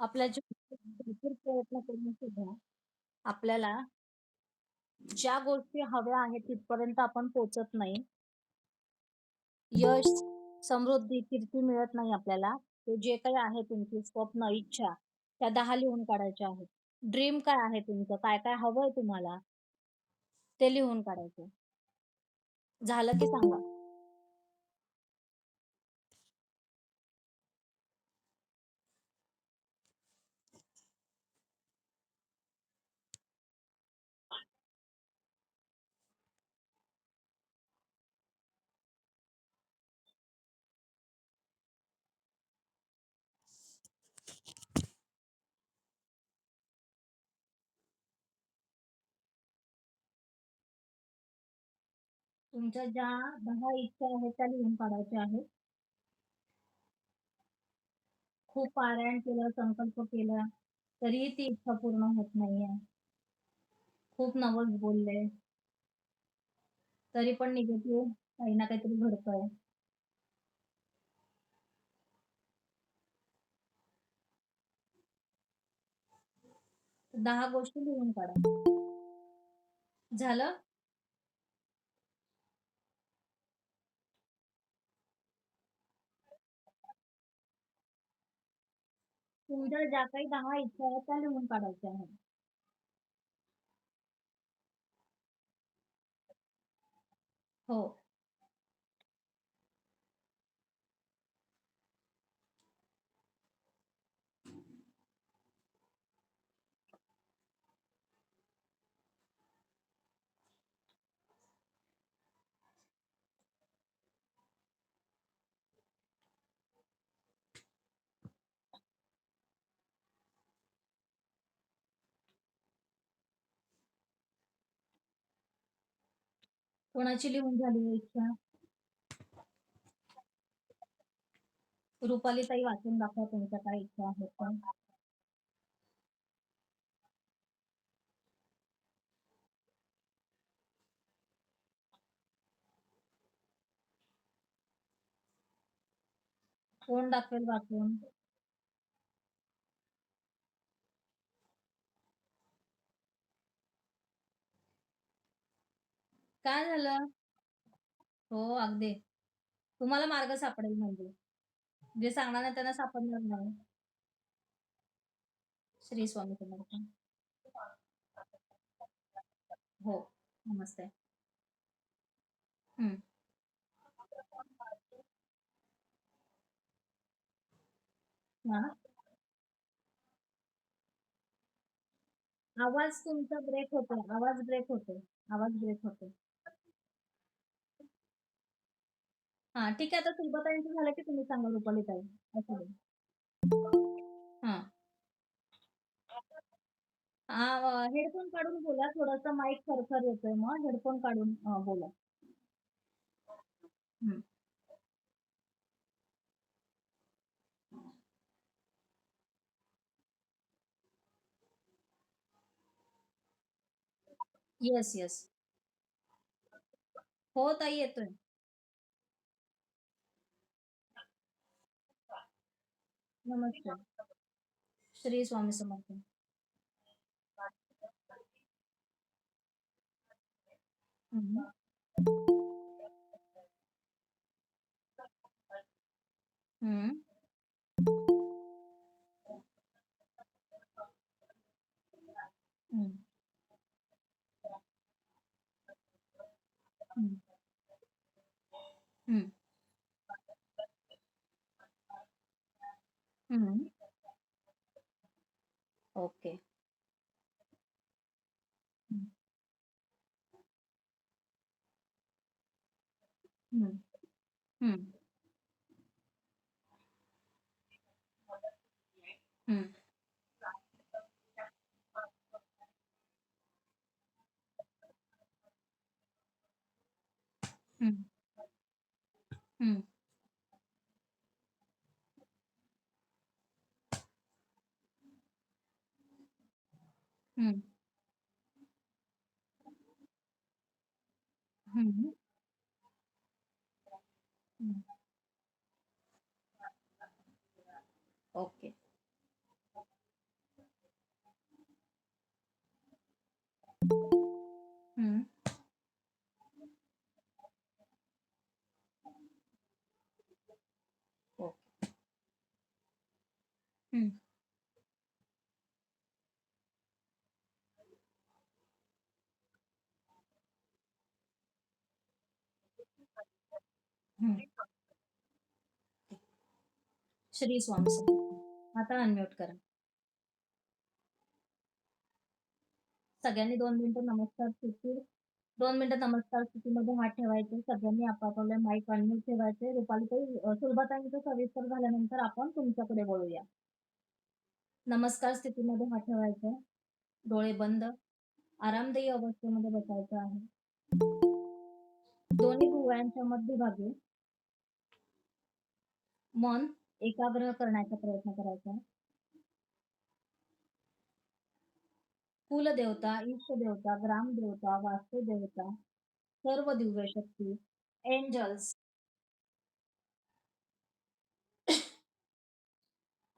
आपल्या जीवनात भरपूर प्रयत्न करून सुद्धा आपल्याला ज्या गोष्टी हव्या आहेत तिथपर्यंत आपण पोहोचत नाही. यश, समृद्धी, कीर्ती मिळत नाही आपल्याला. ते जे काही आहे तुमची स्वप्न, इच्छा त्या 10 लिहून काढायच्या आहेत. ड्रीम काय आहे तुमचं? काय-काय हवंय तुम्हाला? ते लिहून काढायचं. झालं की सांगा. तुमच्या ज्या 10 इच्छा आहेत त्या लिहून काढायच्या आहेत. खूप पारायण केलं, संकल्प केला, तरीही ती इच्छा पूर्ण होत नाहीये. खूप नवस बोलले, तरी पण निगेटिव्ह काही ना काहीतरी घडतंय. 10 गोष्टी लिहून काढा. झालं? तुमच्या ज्या काही 10 इच्छा आहेत त्या लिहून काढायच्या आहेत. हो. कोणाची लिहून झाली आहे इच्छा? रुपाली ताई वाचून दाखवा तुमच्या काय इच्छा आहेत त्या. कोण दाखवेल वाचून? काय झालं? हो, अगदी. तुम्हाला मार्ग सापडेल म्हणजे. जे सांगणार नाही त्यांना सापडणार नाही. श्री स्वामी समर्थ. हो. नमस्ते. हं. हां. आवाज तुमचा ब्रेक होतोय. आवाज ब्रेक होतोय. आवाज ब्रेक होतोय. हां, ठीक आहे. आता सुलभाताईंचं झालं की तुम्ही सांगा रुपाली ताई. असू दे. हां. हेडफोन काढून बोला. थोडासा माईक खरखर येतोय मग हेडफोन काढून बोला. हं. Yes, yes. हो ताई येतोय. नमस्कार. श्री स्वामी समर्थ. हं. हं. हं. हं. हं. हं. ओके. हं. हं. हं. हं. हं. हं. हं. हं. हं. ओके. हं, हं. श्री स्वामी समर्थ. आता अनम्यूट करा. सगळ्यांनी 2 मिनिटं नमस्कार स्थिती 2 मिनिटं नमस्कार स्थितीमध्ये हात ठेवायचे. सगळ्यांनी आपापले माईक अनम्यूट ठेवायचे. रुपालीताई सुलभाताईंचं सविस्तर झाल्यानंतर आपण तुमच्याकडे वळूया. नमस्कार स्थितीमध्ये हात ठेवायचे. डोळे बंद. आरामदायी अवस्थेमध्ये बसायचं आहे. दोन्ही भुवयांच्या मध्यभागी मन एकाग्र करण्याचा प्रयत्न करायचा. कुलदेवता, इष्टदेवता, ग्रामदेवता, वास्तुदेवता, सर्व दिव्य शक्ती, एंजल्स,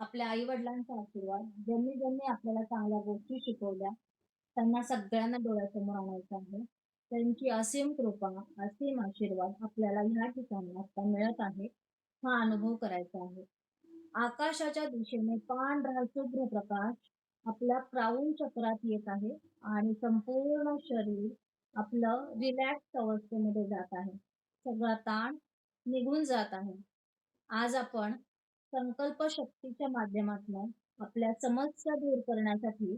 आपल्या आई-वडिलांचा आशीर्वाद, ज्यांनी ज्यांनी आपल्याला चांगल्या गोष्टी शिकवल्या, त्यांना सगळ्यांना डोळ्यासमोर आणायचं आहे. त्यांची असीम कृपा, असीम आशीर्वाद आपल्याला ह्या ठिकाणी आता मिळत आहे. हा अनुभव करायचा आहे. आकाशाच्या दिशेने पांढरा शुभ्र प्रकाश आपल्या क्राऊन चक्रात येत आहे आणि संपूर्ण शरीर आपलं रिलॅक्स अवस्थेमध्ये जात आहे. सगळा ताण निघून जात आहे. आज आपण संकल्प शक्तीच्या माध्यमातून आपल्या समस्या दूर करण्यासाठी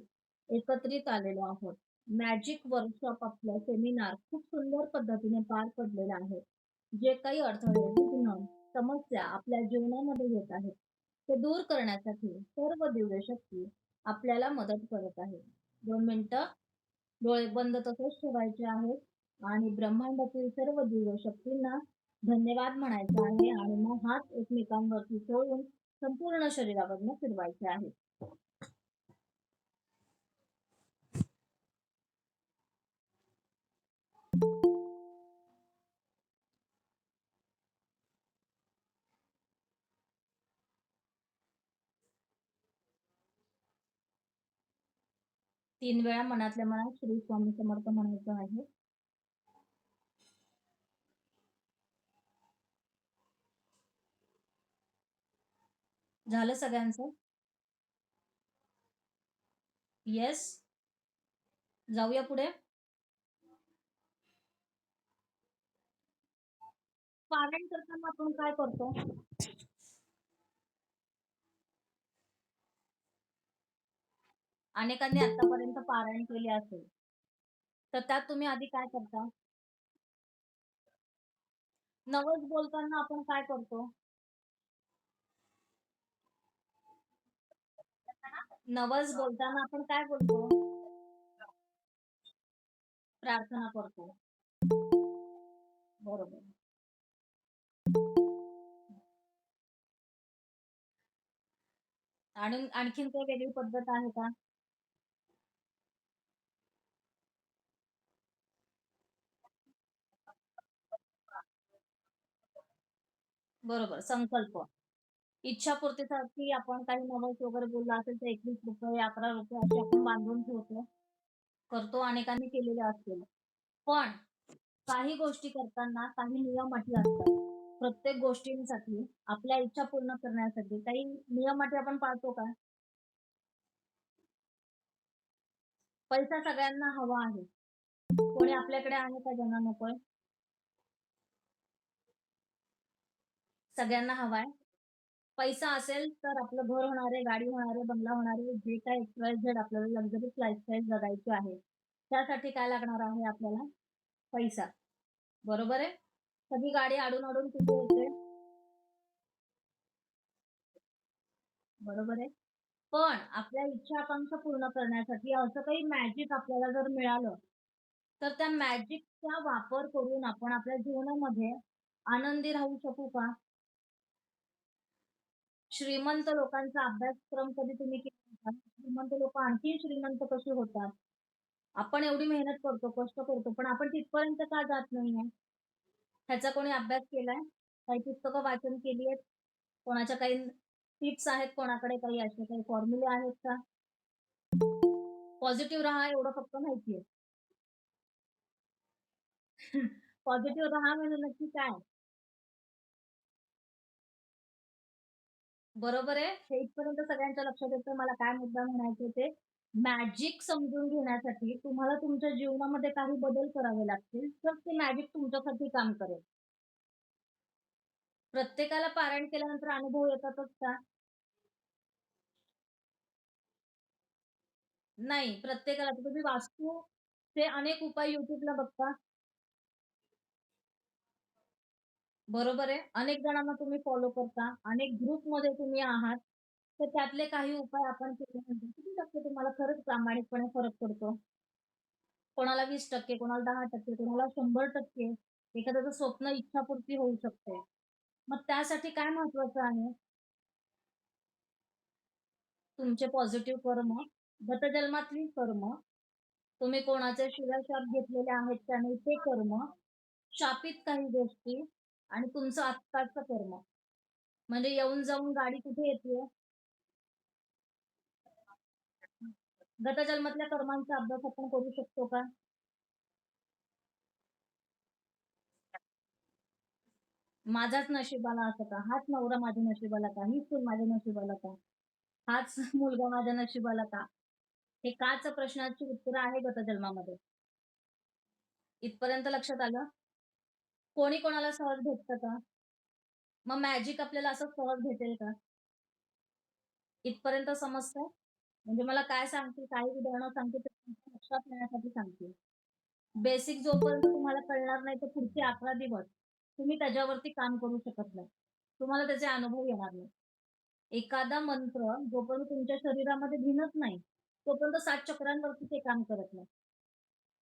एकत्रित आलेलो आहोत. मॅजिक वर्कशॉप आपलं सेमिनार खूप सुंदर पद्धतीने पार पडलेलं आहे. जे काही अडथळे, विघ्न, समस्या आपल्या जीवनामध्ये येत आहेत, ते दूर करण्यासाठी सर्व दिव्य शक्ती आपल्याला मदत करत आहे. 2 मिनिटं डोळे बंद तसेच ठेवायचे आहेत आणि ब्रह्मांडातील सर्व दिव्य शक्तींना धन्यवाद म्हणायचा आहे आणि मग हात एकमेकांवरती सोडून संपूर्ण शरीरावरनं फिरवायचे आहेत. 3 वेळा मनातल्या मनात श्री स्वामी समर्थ म्हणायचं आहे. झालं सगळ्यांचं? येस? जाऊया पुढे? पारायण करताना आपण काय करतो? अनेकांनी आतापर्यंत पारायण केले असेल, तर त्यात तुम्ही आधी काय करता? नवस बोलताना आपण काय करतो? नवस बोलताना आपण काय बोलतो? प्रार्थना करतो. बरोबर. आणि आणखीन काही वेगळी पद्धत आहे का? बरोबर, संकल्प. इच्छापूर्तीसाठी आपण काही नवस वगैरे बोलला असेल तर ₹21, ₹11 असे आपण बांधून ठेवतो. करतो, अनेकांनी केलेले असतील. पण काही गोष्टी करताना काही नियम अटी असतात. प्रत्येक गोष्टींसाठी आपल्या इच्छा पूर्ण करण्यासाठी काही नियम अटी आपण पाळतो का? पैसा सगळ्यांना हवा आहे. कोणी आपल्याकडे आहे का ज्यांना नकोय? सगळ्यांना हवाय. पैसा असेल तर आपलं घर होणार आहे, गाडी होणार आहे, बंगला होणार आहे, जे काही एक्स-वाय-झेड आपल्याला लक्झरीज लाईफस्टाईल जगायची आहे. त्यासाठी काय लागणार आहे आपल्याला? पैसा. बरोबर आहे? सगळी गाडी अडून-अडून कुठे येते? बरोबर आहे. पण आपल्या इच्छा आकांक्षा पूर्ण करण्यासाठी असं काही मॅजिक आपल्याला जर मिळालं, तर त्या मॅजिकचा वापर करून आपण आपल्या जीवनामध्ये आनंदी राहू शकू का? श्रीमंत लोकांचा अभ्यासक्रम कधी तुम्ही केला का? श्रीमंत लोकं आणखीन श्रीमंत कसे होतात? आपण एवढी मेहनत करतो, कष्ट करतो, पण आपण तिथपर्यंत का जात नाहीये? ह्याचा कोणी अभ्यास केलाय? काही पुस्तकं वाचन केली आहेत? कोणाच्या काही टिप्स आहेत कोणाकडे काही असे काही फॉर्म्युले आहेत का? पॉझिटिव्ह राहा एवढं फक्त माहिती आहे. पॉझिटिव्ह राहा म्हणजे नक्की काय? बरोबर आहे. हे इथपर्यंत सगळ्यांच्या लक्षात येतं. मला काय मुद्दा म्हणायचे ते मॅजिक समजून घेण्यासाठी तुम्हाला तुमच्या जीवनामध्ये काही बदल करावे लागतील, तर ते मॅजिक तुमच्यासाठी काम करेल. प्रत्येकाला पारायण केल्यानंतर अनुभव येतातच का? नाही. प्रत्येकाला आता तुम्ही वास्तूचे अनेक उपाय YouTubeला बघता. बरोबर आहे. अनेक जणांना तुम्ही फॉलो करता. अनेक ग्रुपमध्ये तुम्ही आहात. तर त्यातले काही उपाय आपण केले म्हणजे किती टक्के तुम्हाला खरंच प्रामाणिकपणे फरक पडतो? कोणाला 20% कोणाला 10% कोणाला 100% एखाद्याचं स्वप्न इच्छापूर्ती होऊ शकते. मग त्यासाठी काय महत्वाचं आहे? तुमचे पॉझिटिव्ह कर्म, गतजन्मातली कर्म, तुम्ही कोणाचे शिव्या-शाप घेतलेले आहेत त्याने ते कर्म, शापित काही गोष्टी आणि तुमचं आत्ताचं कर्म. म्हणजे येऊन-जाऊन गाडी कुठे येतेय? गतजन्मातल्या कर्मांचा अभ्यास आपण करू शकतो का? माझाच नशिबाला असं का? हाच नवरा माझ्या नशिबाला का? हीच सून माझ्या नशिबाला का? हाच मुलगा माझ्या नशिबाला का? हे काच प्रश्नाची उत्तरं आहे गतजन्मामध्ये. इथपर्यंत लक्षात आलं? कोणी कोणाला सहज भेटतं का? मग मॅजिक आपल्याला असं सहज भेटेल का? इथपर्यंत समजतंय? म्हणजे मला काय सांगते, काही उदाहरणं सांगते ते तुमच्या लक्षात येण्यासाठी सांगते. बेसिक जोपर्यंत तुम्हाला कळणार नाही, तर पुढचे 11 दिवस तुम्ही त्याच्यावरती काम करू शकत नाही. तुम्हाला त्याचे अनुभव येणार नाही. एखादा मंत्र जोपर्यंत तुमच्या शरीरामध्ये भिनत नाही, तोपर्यंत 7 चक्रांवरती ते काम करत नाही.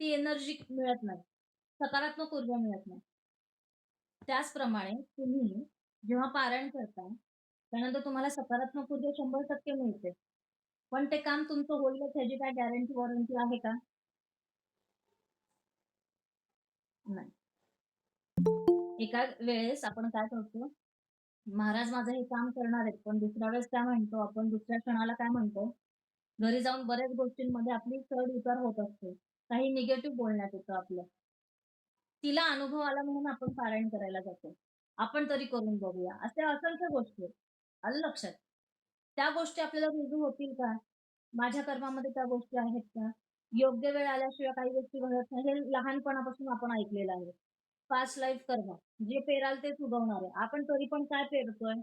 ती एनर्जी मिळत नाही. सकारात्मक ऊर्जा मिळत नाही. त्याचप्रमाणे तुम्ही जेव्हा पारायण करता, त्यानंतर तुम्हाला सकारात्मक ऊर्जा 100% मिळते. पण ते काम तुमचं होईलच ह्याची काय गॅरंटी वॉरंटी आहे का? नाही. एका वेळेस आपण काय करतो, महाराज माझं हे काम करणार आहेत, पण दुसऱ्या वेळेस काय म्हणतो आपण दुसऱ्या क्षणाला काय म्हणतो, घरी जाऊन बऱ्याच गोष्टींमध्ये आपली चढ-उतार होत असते. काही निगेटिव्ह बोलण्यात येतं आपलं. तिला अनुभव आला म्हणून आपण पारायण करायला जातो. आपण तरी करून बघूया. अशा असंख्य गोष्टी आहेत. आलं लक्षात? त्या गोष्टी आपल्याला रुजू होतील का? माझ्या कर्मामध्ये त्या गोष्टी आहेत का? योग्य वेळ आल्याशिवाय काही गोष्टी घडत नाही. हे लहानपणापासून आपण ऐकलेलं आहे. पास्ट लाईफ कर्म. जे पेराल तेच उगवणार आहे. आपण तरी पण काय पेरतोय?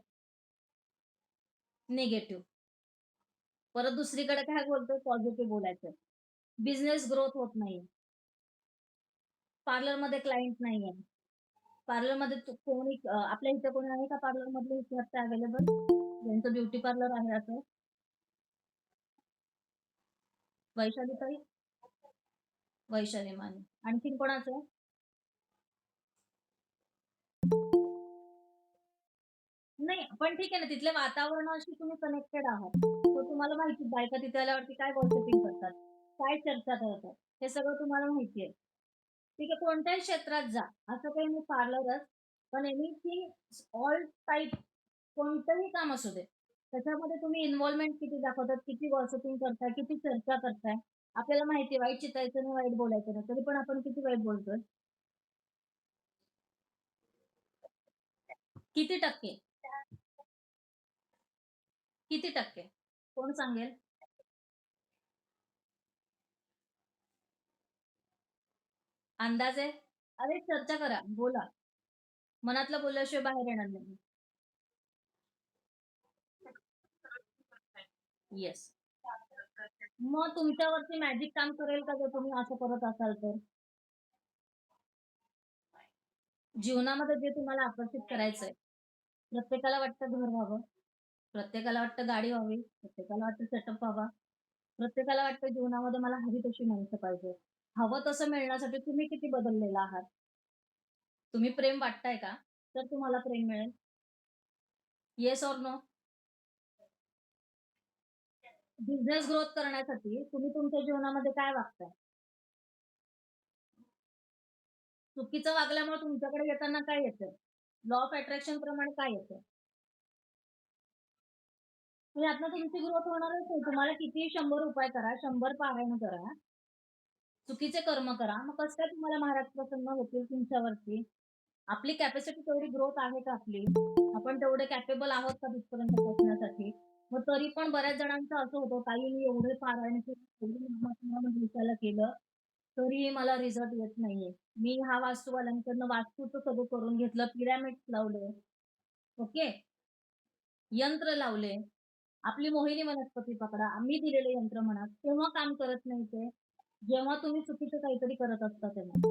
निगेटिव्ह. परत दुसरीकडे काय बोलतोय? पॉझिटिव्ह बोलायचं. बिझनेस ग्रोथ होत नाहीये. पार्लरमध्ये क्लायंट नाहीये. पार्लरमध्ये कोणी आपल्या इथे कोणी आहे का पार्लरमधले इथे आता अवेलेबल? ज्यांचं ब्युटी पार्लर आहे असं? वैशाली ताई? वैशाली माने. आणखीन कोणाचं? नाही, पण ठीक आहे ना, तिथल्या वातावरणाशी तुम्ही कनेक्टेड आहात. तर तुम्हाला माहिती बायका तिथे आल्यावरती काय गॉसिपिंग करतात, काय चर्चा करतात, हे सगळं तुम्हाला माहिती आहे. ठीक आहे, कोणत्याही क्षेत्रात जा. असं काही नाही पार्लरच, पण एनिथिंग ऑल टाइप कोणतंही काम असू दे. त्याच्यामध्ये तुम्ही इन्व्हॉल्वमेंट किती दाखवतात, किती गॉसिपिंग करताय, किती चर्चा करताय. आपल्याला माहिती आहे वाईट चितायचं नाही, वाईट बोलायचं नाही. तरी पण आपण किती वाईट बोलतोय? किती टक्के? किती टक्के? कोण सांगेल? अंदाज आहे? अरे चर्चा करा, बोला. मनातलं बोलल्याशिवाय बाहेर येणार नाही. येस. मग तुमच्यावरती मॅजिक काम करेल का जर तुम्ही असं करत असाल तर? जीवनामध्ये जे तुम्हाला आकर्षित करायचंय, प्रत्येकाला वाटतं घर व्हावं, प्रत्येकाला वाटतं गाडी व्हावी, प्रत्येकाला वाटतं सेटअप व्हावा, प्रत्येकाला वाटतं जीवनामध्ये मला हवी तशी माणसं पाहिजे. हवं तसं मिळण्यासाठी तुम्ही किती बदललेला आहात? तुम्ही प्रेम वाटताय का? तर तुम्हाला प्रेम मिळेल. Yes or no? Business growth करण्यासाठी तुम्ही तुमच्या जीवनामध्ये काय वागताय? चुकीचं वागल्यामुळे तुमच्याकडे येताना काय येतंय? लॉ ऑफ अट्रॅक्शन प्रमाणे काय येतं? मग यातनं तुमची ग्रोथ होणारच नाही. तुम्हाला कितीही 100 उपाय करा, 100 पारायण करा, चुकीचे कर्म करा. मग कसं काय तुम्हाला महाराज प्रसन्न होतील तुमच्यावरती? आपली कॅपॅसिटी तेवढी ग्रोथ आहे का आपली? आपण तेवढे कॅपेबल आहोत का तिथपर्यंत पोहोचण्यासाठी? मग तरी पण बऱ्याच जणांचं असं होतं, "ताई मी एवढे पारायण केले, एवढी नामस्मरण दिवसाला केलं, तरीही मला रिझल्ट येत नाहीये. मी ह्या वास्तूवाल्यांकडनं वास्तूचं सगळं करून घेतलं, पिरॅमिड्स लावले, ओके, यंत्र लावले. आपली मोहिनी वनस्पती पकडा, आम्ही दिलेले यंत्र म्हणा, तेव्हा काम करत नाही ते. जेव्हा तुम्ही चुकीचं काहीतरी करत असता तेव्हा.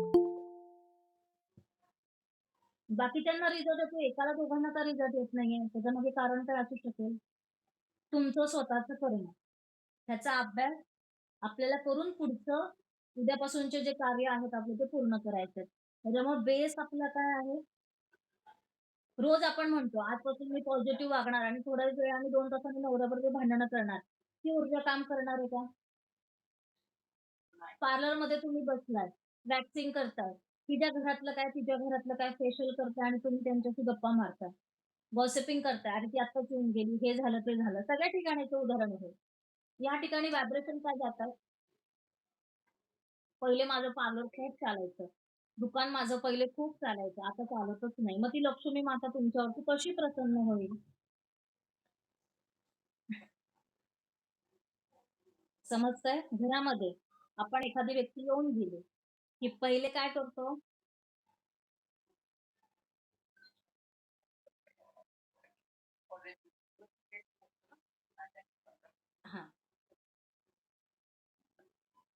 बाकीच्यांना रिझल्ट येतो, एकाला दोघांना का रिझल्ट येत नाहीये? त्याच्यामागे कारण काय असू शकेल? तुमचं स्वतःचं कर्म. त्याचा अभ्यास आपल्याला करून पुढचं उद्यापासूनचे जे कार्य आहेत आपले ते पूर्ण करायचे आहेत. त्याच्यामुळे बेस आपला काय आहे? रोज आपण म्हणतो, आजपासून मी पॉझिटिव्ह वागणार आणि थोड्याच वेळाने 2 तासांनी नवऱ्याबरोबर भांडणं करणार. ती ऊर्जा काम करणार आहे का? पार्लरमध्ये तुम्ही बसलाय, वॅक्सिंग करताय. तिच्या घरातलं काय, तिच्या घरातलं काय फेशियल करताय आणि तुम्ही त्यांच्याशी गप्पा मारताय. गॉसिपिंग करताय. "अरे, ती आत्ताच येऊन गेली, हे झालं, ते झालं." सगळ्या ठिकाणीचं उदाहरण आहे. या ठिकाणी व्हायब्रेशन काय जातात? पहिले माझं पार्लर खूप चालायचं. दुकान माझं पहिले खूप चालायचं. आता चालतच नाही. मग ती लक्ष्मी माता तुमच्यावरती कशी प्रसन्न होईल? समजतंय? घरामध्ये आपण एखादी व्यक्ती येऊन गेली, की पहिले काय करतो? हां.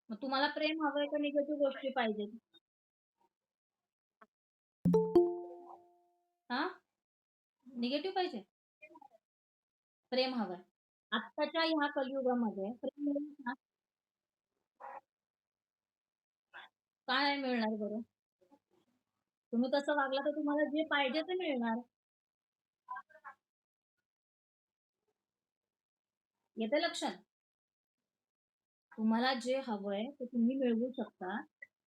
मग तुम्हाला प्रेम हवंय का निगेटिव्ह गोष्टी पाहिजेत? हां? निगेटिव्ह पाहिजे? प्रेम हवंय. आत्ताच्या ह्या कलियुगामध्ये प्रेम मिळेल का? का नाही मिळणार बरं? तुम्ही तसं वागला तर तुम्हाला जे पाहिजे ते मिळणार. येतंय लक्षात? तुम्हाला जे हवंय ते तुम्ही मिळवू शकता.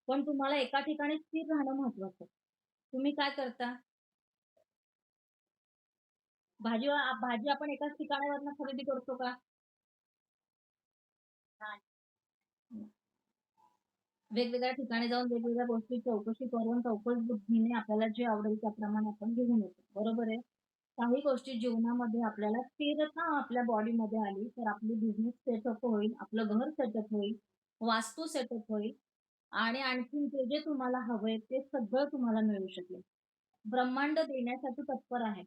पण तुम्हाला एका ठिकाणी स्थिर राहणं महत्वाचं आहे. तुम्ही काय करता? भाजी आपण एकाच ठिकाणावरनं खरेदी करतो का? वेगवेगळ्या ठिकाणी जाऊन वेगवेगळ्या गोष्टी चौकशी करून चौकस बुद्धीने आपल्याला जे आवडेल त्याप्रमाणे आपण घेऊन येतो. बरोबर आहे? काही गोष्टी जीवनामध्ये आपल्याला स्थिरता आपल्या बॉडीमध्ये आली, तर आपली बिझनेस सेटअप होईल, आपलं घर सेटअप होईल, वास्तू सेटअप होईल आणि आणखीन जे तुम्हाला हवंय ते सगळं तुम्हाला मिळू शकेल. ब्रह्मांड देण्यासाठी तत्पर आहे.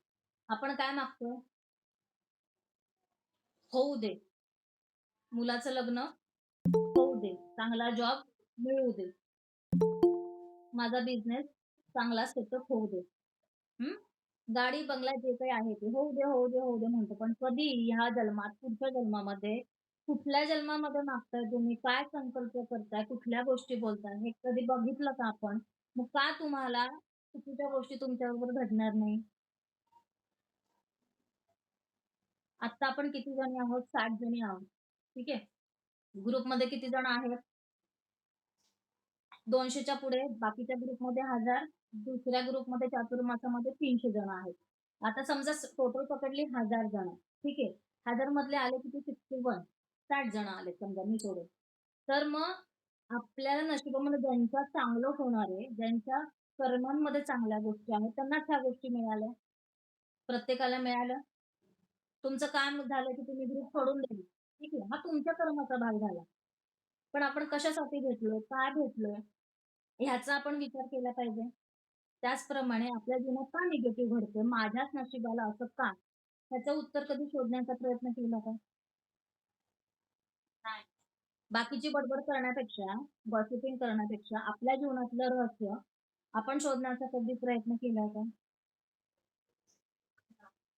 आपण काय मागतोय? होऊ दे. मुलाचं लग्न होऊ दे. चांगला जॉब मिळू दे. माझा बिझनेस चांगला सेटअप होऊ दे. हं. गाडी, बंगला जे काही आहे ते होऊ दे, होऊ दे, होऊ दे म्हणतो. पण कधी ह्या जन्मात, पुढच्या जन्मामध्ये, कुठल्या जन्मामध्ये मागताय तुम्ही? काय संकल्प करताय? कुठल्या गोष्टी बोलताय? हे कधी बघितलं का आपण? मग का तुम्हाला चुकीच्या गोष्टी तुमच्याबरोबर घडणार नाही? आत्ता आपण किती जणी आहोत? 60 जणी आहोत. ठीक आहे. ग्रुपमध्ये किती जण आहेत? 200च्या पुढे. बाकीच्या ग्रुपमध्ये 1000, दुसऱ्या ग्रुपमध्ये चातुर्मासामध्ये 300 जण आहेत. आता समजा टोटल पकडली 1000 जण. ठीक आहे. 1000 मधले आले किती 61. 60 जण आले समजा मी सोडून. तर मग आपल्याला नशिबामध्ये ज्यांचं चांगलं होणार आहे, ज्यांच्या कर्मांमध्ये चांगल्या गोष्टी आहेत, त्यांनाच ह्या गोष्टी मिळाल्या. प्रत्येकाला मिळालं. तुमचं काम झालं की तुम्ही ग्रुप सोडून दिले. ठीक आहे. हा तुमच्या कर्माचा भाग झाला. पण आपण कशासाठी भेटलोय? काय भेटलोय? ह्याचा आपण विचार केला पाहिजे. त्याचप्रमाणे आपल्या जीवनात का निगेटिव्ह घडतंय? माझ्याच नशिबाला असं का? ह्याचं उत्तर कधी शोधण्याचा प्रयत्न केला का? नाही. बाकीची बडबड करण्यापेक्षा, गॉसिपिंग करण्यापेक्षा आपल्या जीवनातलं रहस्य आपण शोधण्याचा कधी प्रयत्न केलाय का?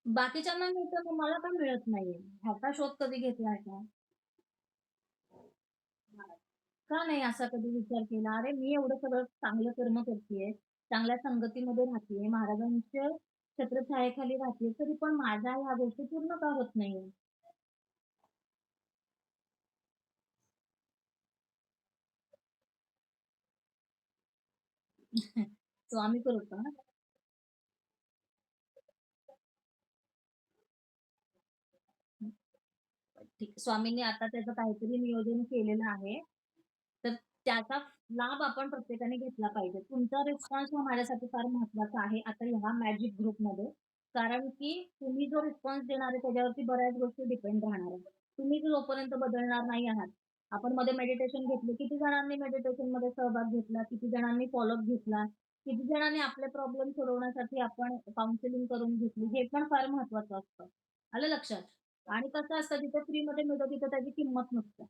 बाकीच्यांना मिळतं मग मला का मिळत नाहीये? ह्याचा शोध कधी घेतलाय का? का नाही असा कधी विचार केला? अरे, मी एवढं सगळं चांगलं कर्म करतेय, चांगल्या संगतीमध्ये राहतेय, महाराजांच्या छत्रछायेखाली राहतेय, तरी पण माझ्या ह्या गोष्टी पूर्ण का होत नाहीये? स्वामी कृपा. ठीक. स्वामींनी आता त्याचं काहीतरी नियोजन केलेलं आहे. तर त्याचा लाभ आपण प्रत्येकाने घेतला पाहिजे. तुमचा रिस्पॉन्स हा माझ्यासाठी फार महत्त्वाचा आहे आता ह्या मॅजिक ग्रुपमध्ये. कारण की तुम्ही जो रिस्पॉन्स देणार आहे त्याच्यावरती बऱ्याच गोष्टी डिपेंड राहणार आहेत. तुम्ही जोपर्यंत बदलणार नाही आहात. आपण मध्ये मेडिटेशन घेतले. किती जणांनी मेडिटेशनमध्ये सहभाग घेतला? किती जणांनी फॉलोअप घेतला? किती जणांनी आपले प्रॉब्लेम सोडवण्यासाठी आपण काउन्सिलिंग करून घेतली? हे पण फार महत्त्वाचं असतं. आलं लक्षात? आणि कसं असतं जिथे फ्रीमध्ये मिळतं तिथे त्याची किंमत नसते.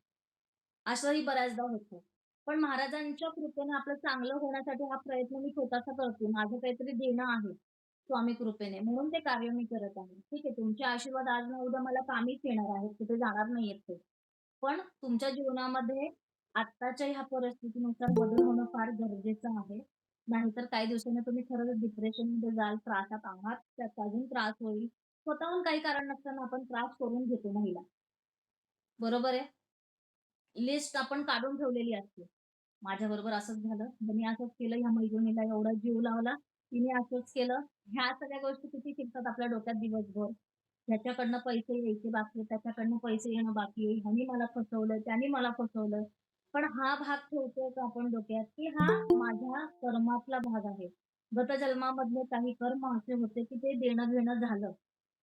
असंही बऱ्याचदा होतं. पण महाराजांच्या कृपेने आपलं चांगलं होण्यासाठी हा प्रयत्न मी स्वतःचा करते. माझं काहीतरी देणं आहे स्वामी कृपेने, म्हणून ते कार्य मी करत आहे. ठीक आहे, तुमचे आशीर्वाद आज ना उद्या मला कामीच येणार आहेत, कुठे जाणार नाहीयेत ते. पण तुमच्या जीवनामध्ये आत्ताच्या ह्या परिस्थितीनुसार बदल होणं फार गरजेचं आहे. नाहीतर काही दिवसांनी तुम्ही खरंच डिप्रेशनमध्ये जाल, त्रासात आहात, त्याचा अजून त्रास होईल. स्वतःहून काही कारण नसताना आपण त्रास करून घेतो महिला. बरोबर आहे? लिस्ट आपण काढून ठेवलेली असते. माझ्याबरोबर असंच झालं, मी असंच केलं, ह्या मैत्रिणीला एवढा जीव लावला, तिने असंच केलं. ह्या सगळ्या गोष्टी किती शिकतात आपल्या डोक्यात दिवसभर. ह्याच्याकडनं पैसे यायचे बाकी आहेत, त्याच्याकडनं पैसे येणं बाकी आहे, ह्यानी मला फसवलं, त्यानी मला फसवलं. पण हा भाग ठेवतोय का आपण डोक्यात, की हा माझ्या कर्मातला भाग आहे. गत जन्मामधले काही कर्म असे होते, की ते देणं-घेणं झालं.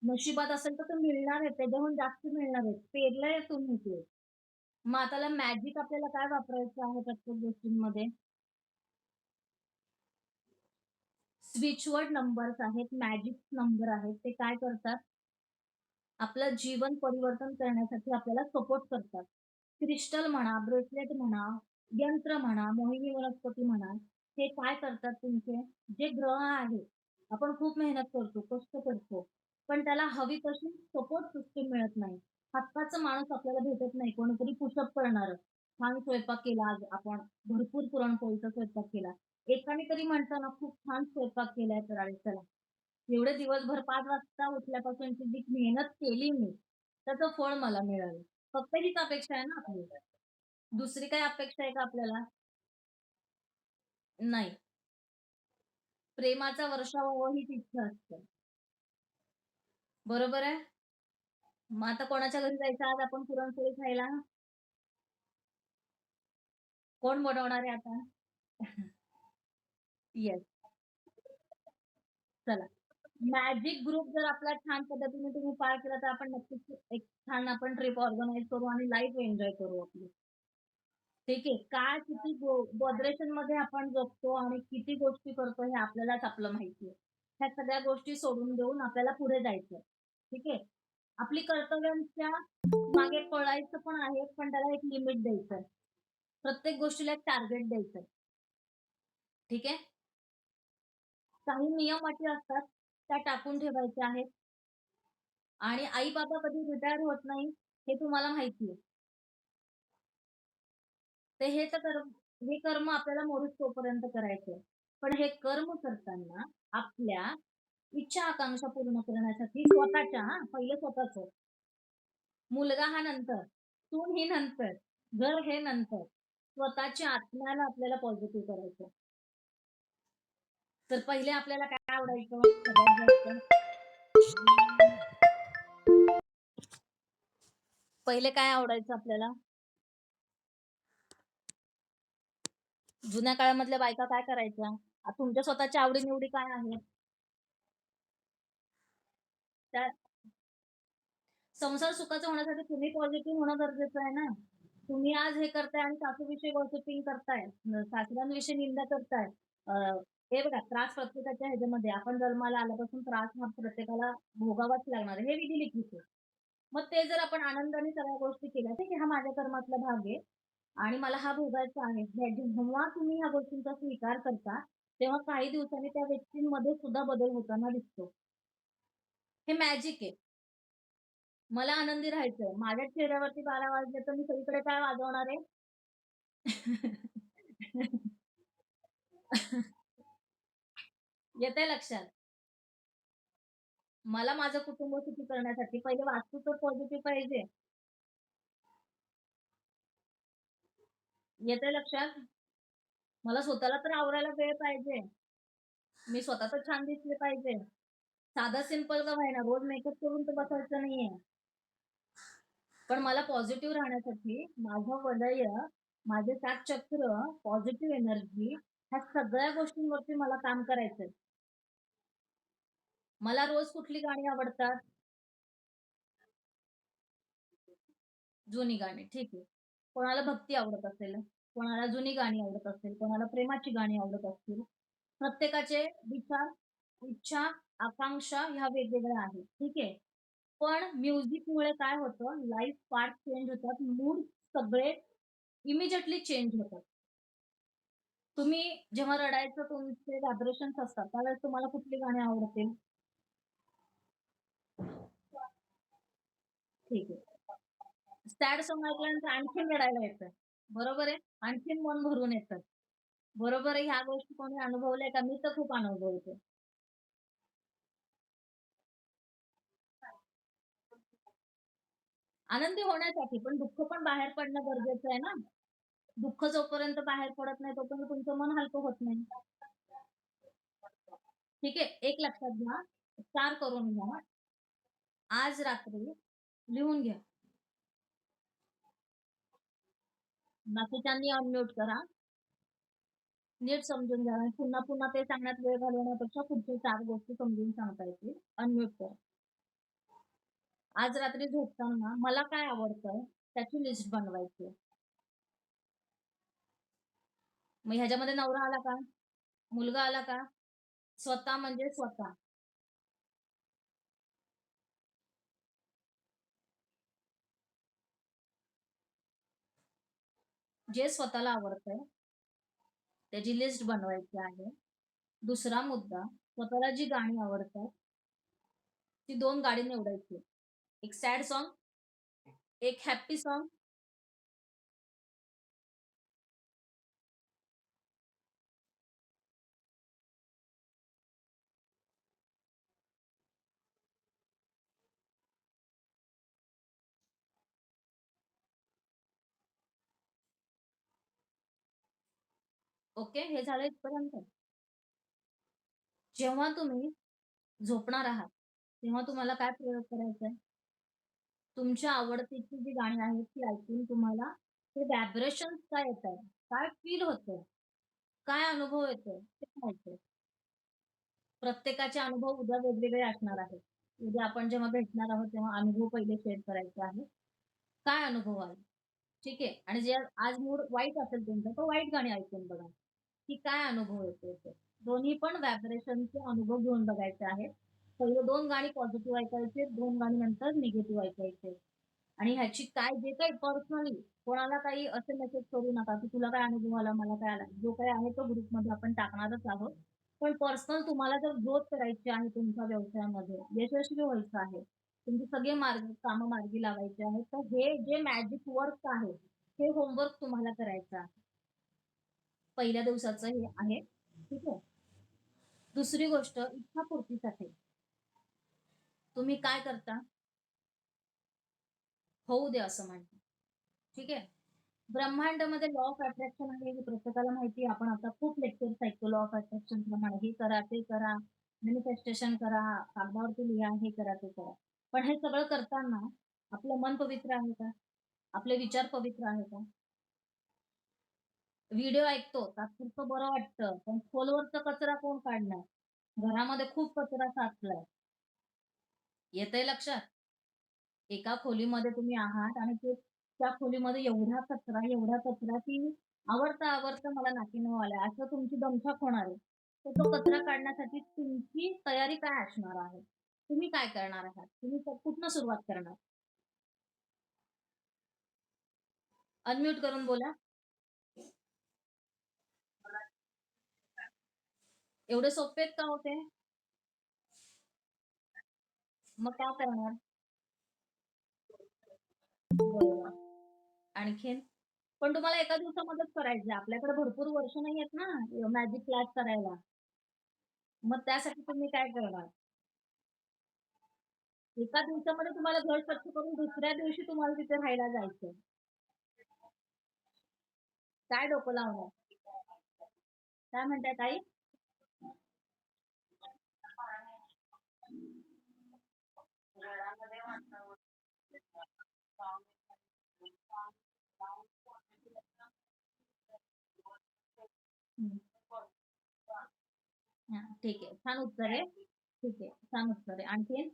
नशिबात असेल तर ते मिळणार आहे, त्याच्याहून जास्त मिळणार आहे. पेरलंय तुम्ही ते. मग आता मॅजिक आपल्याला काय वापरायचं आहे प्रत्येक गोष्टींमध्ये? स्विचवर्ड नंबर्स आहेत, मॅजिक नंबर आहेत. ते काय करतात? आपलं जीवन परिवर्तन करण्यासाठी आपल्याला सपोर्ट करतात. क्रिस्टल म्हणा, ब्रेसलेट म्हणा, यंत्र म्हणा, मोहिनी वनस्पती म्हणा, हे काय करतात तुमचे जे ग्रह आहेत, आपण खूप मेहनत करतो, कष्ट करतो, पण त्याला हवी तशी सपोर्ट सिस्टम मिळत नाही. हक्काचा माणूस आपल्याला भेटत नाही, कोणीतरी पुशअप करणारं. छान स्वयंपाक केला आज आपण, भरपूर पुरणपोळीचा स्वयंपाक केला. एकाने तरी म्हटलं ना, खूप छान स्वयंपाक केलाय तर अरे चला, एवढे दिवसभर 5 वाजता उठल्यापासूनची जी मेहनत केली मी, त्याचं फळ मला मिळालं. फक्त हीच अपेक्षा आहे ना आपली. दुसरी काही अपेक्षा आहे का आपल्याला? नाही. प्रेमाचा वर्षाव व्हावं हीच इच्छा असते. बरोबर आहे? मग आता कोणाच्या घरी जायचं आज आपण पुरणपोळी खायला? कोण बनवणार आहे आता? येस. चला. मॅजिक ग्रुप जर आपला छान पद्धतीने तुम्ही पार केला, तर आपण नक्कीच एक छान आपण ट्रिप ऑर्गनाइज करू आणि लाईफ एन्जॉय करू आपली. ठीक आहे. काय किती बॉदरेशनमध्ये आपण जगतो आणि किती गोष्टी करतो हे आपल्यालाच आपलं माहिती आहे. ह्या सगळ्या गोष्टी सोडून देऊन आपल्याला पुढे जायचं. ठीक आहे. आपली कर्तव्यांच्या मागे पळायचं पण आहे, पण त्याला एक लिमिट द्यायचं. प्रत्येक गोष्टीला एक टार्गेट द्यायचं. ठीक आहे. काही नियम अटी असतात, त्या टाकून ठेवायच्या आहेत आणि आई-बाबा कधी रिटायर होत नाही, हे तुम्हाला माहिती आहे. तर हे कर्म आपल्याला मरुस्तोपर्यंत करायचंय. पण हे कर्म करताना आपल्या इच्छा आकांक्षा पूर्ण करण्यासाठी स्वतःच्या पहिलं स्वतःचं. मुलगा हा नंतर, सून ही नंतर, घर हे नंतर. स्वतःच्या आत्म्याला आपल्याला पॉझिटिव्ह करायचं. तर पहिले आपल्याला काय आवडायचं सगळ्यात जास्त? पहिले काय आवडायचं आपल्याला? जुन्या काळामधल्या बायका काय करायच्या? तुमच्या स्वतःच्या आवडी-निवडी काय आहेत? त्या संसार सुखाचा होण्यासाठी तुम्ही पॉझिटिव्ह होणं गरजेचं आहे ना. तुम्ही आज हे करताय आणि सासूविषयी गॉसिपिंग करताय, सासऱ्यांविषयी निंदा करताय. अ, हे बघा त्रास प्रत्येकाच्या ह्याच्यामध्ये आपण जन्माला आल्यापासून त्रास हा प्रत्येकाला भोगावाच लागणार आहे. हे विधी-लिखित आहे. मग ते जर आपण आनंदाने सगळ्या गोष्टी केल्या, ठीक आहे, हा माझ्या कर्मातला भाग आहे आणि मला हा भोगायचा आहे. जेव्हा तुम्ही ह्या गोष्टींचा स्वीकार करता, तेव्हा काही दिवसांनी त्या व्यक्तींमध्ये सुद्धा बदल होताना दिसतो. हे मॅजिक आहे. मला आनंदी राहायचंय. माझ्या चेहऱ्यावरती 12 वाजले तर मी सगळीकडे काय वाजवणार आहे? येतंय लक्षात. मला माझं कुटुंब सुखी करण्यासाठी पहिले वास्तू तर पॉझिटिव्ह पाहिजे. येतंय लक्षात. मला स्वतःला तर आवरायला वेळ पाहिजे. मी स्वतः तर छान दिसले पाहिजे. साधा सिंपल का होईना रोज मेकअप करून तर बसायचं नाहीये. पण मला पॉझिटिव्ह राहण्यासाठी माझं वलय माझे 7 चक्र, पॉझिटिव्ह एनर्जी ह्या सगळ्या गोष्टींवरती मला काम करायचंय. मला रोज कुठली गाणी आवडतात? जुनी गाणी, ठीक आहे. कोणाला भक्ती आवडत असेल, कोणाला जुनी गाणी आवडत असेल, कोणाला प्रेमाची गाणी आवडत असतील. प्रत्येकाचे विचार, इच्छा, आकांक्षा ह्या वेगवेगळ्या आहेत. ठीक आहे. पण म्युझिकमुळे काय होतं, लाईफ पार्ट चेंज होतात, मूड सगळे इमिडिएटली चेंज होतात. तुम्ही जेव्हा रडायचं तुमचे व्हायब्रेशन्स असतात, त्यावेळेस तुम्हाला कुठली गाणी आवडतील? ठीक आहे. सॅड सॉन्ग ऐकल्यानंतर आणखीन रडायला येतं. बरोबर आहे? आणखीन मन भरून येतं. बरोबर आहे. ह्या गोष्टी कोणी अनुभवल्या का? मी तर खूप अनुभवते. आनंदी होण्यासाठी, पण दुःख पण बाहेर पडणं गरजेचं आहे ना. दुःख जोपर्यंत बाहेर पडत नाही, तोपर्यंत तुमचं मन हलकं होत नाही. ठीक आहे. एक लक्षात घ्या, 4 करून घ्या. आज रात्री लिहून घ्या. बाकीच्यांनी अनम्यूट करा. नीट समजून घ्या आणि पुन्हा-पुन्हा ते सांगण्यात वेळ घालवण्यापेक्षा पुढच्या 4 गोष्टी समजून सांगता येतील. अनम्यूट करा. आज रात्री झोपताना मला काय आवडतंय त्याची लिस्ट बनवायची आहे. मग ह्याच्यामध्ये नवरा आला का? मुलगा आला का? स्वतः म्हणजे स्वतः. जे स्वतःला आवडतंय त्याची लिस्ट बनवायची आहे. दुसरा मुद्दा, स्वतःला जी गाणी आवडतात, ती 2 गाणी निवडायची. एक सॅड सॉन्ग, एक हॅपी सॉन्ग. ओके, हे झालं इथपर्यंत. जेव्हा तुम्ही झोपणार आहात, तेव्हा तुम्हाला काय प्रयोग करायचा आहे? तुमच्या आवडतीची जी गाणी आहेत, ती ऐकून तुम्हाला ते व्हायब्रेशन्स काय येताय? काय फील होतंय? काय अनुभव येतोय? ते पाहायचंय. प्रत्येकाचे अनुभव उद्या वेगवेगळे असणार आहेत. उद्या आपण जेव्हा भेटणार आहोत, तेव्हा अनुभव पहिले शेअर करायचे आहेत. काय अनुभव आले? ठीक आहे. आणि जे आज मूड वाईट असेल तुमचा, तर वाईट गाणी ऐकून बघा, की काय अनुभव येतोय ते. दोन्ही पण व्हायब्रेशनचे अनुभव घेऊन बघायचे आहेत. पहिले 2 गाणी पॉझिटिव्ह ऐकायचे, 2 गाणी नंतर निगेटिव्ह ऐकायचे. आणि ह्याची काय जे काही पर्सनली कोणाला काही असे मेसेज करू नका, की तुला काय अनुभव आला, मला काय आला. जो काही आहे तो ग्रुपमध्ये आपण टाकणारच आहोत. पण पर्सनल तुम्हाला जर ग्रोथ करायची आहे तुमच्या व्यवसायामध्ये, यशस्वी व्हायचं आहे, तुमचे सगळे कामं मार्गी लावायचे आहेत, तर हे जे मॅजिक वर्क आहे, हे होमवर्क तुम्हाला करायचं आहे. पहिल्या दिवसाचं हे आहे. ठीक आहे. दुसरी गोष्ट इच्छापूर्तीसाठी तुम्ही काय करता? होऊ दे असं म्हणता. ठीक आहे. ब्रह्मांडामध्ये लॉ ऑफ अट्रॅक्शन आहे हे प्रत्येकाला माहिती आहे. आपण आता खूप लेक्चर्स ऐकतो लॉ ऑफ अट्रॅक्शन प्रमाणे. हे करा, ते करा, मॅनिफेस्टेशन करा, कागदावरती लिहा, हे करा, ते करा. पण हे सगळं करताना आपलं मन पवित्र आहे का? आपले विचार पवित्र आहे का? व्हिडिओ ऐकतो, तात्पुरतं बरं वाटतं, पण खोलवरचा कचरा कोण काढणार? घरामध्ये खूप कचरा साचलाय. येतंय लक्षात? एका खोलीमध्ये तुम्ही आहात आणि त्या खोलीमध्ये एवढा कचरा की आवरता मला नाकीनऊ आलाय, असं तुमची दमछाक होणार आहे. तर तो कचरा काढण्यासाठी तुमची तयारी काय असणार आहे? तुम्ही काय करणार आहात? तुम्ही कुठनं सुरुवात करणार? अनम्यूट करून बोला. एवढे सोपे आहेत का हो ते? मग काय करणार? बरोबर. आणखीन? पण तुम्हाला एका दिवसामध्येच करायचंय. आपल्याकडे भरपूर वर्ष नाहीयेत ना मॅजिक क्लास करायला. मग त्यासाठी तुम्ही काय करणार? एका दिवसामध्ये तुम्हाला घर स्वच्छ करून दुसऱ्या दिवशी तुम्हाला तिथे राहायला जायचंय. काय डोकं लावणार? काय म्हणताय ताई? हं. हां, ठीक आहे. छान उत्तर आहे. ठीक आहे. छान उत्तर आहे. आणखीन?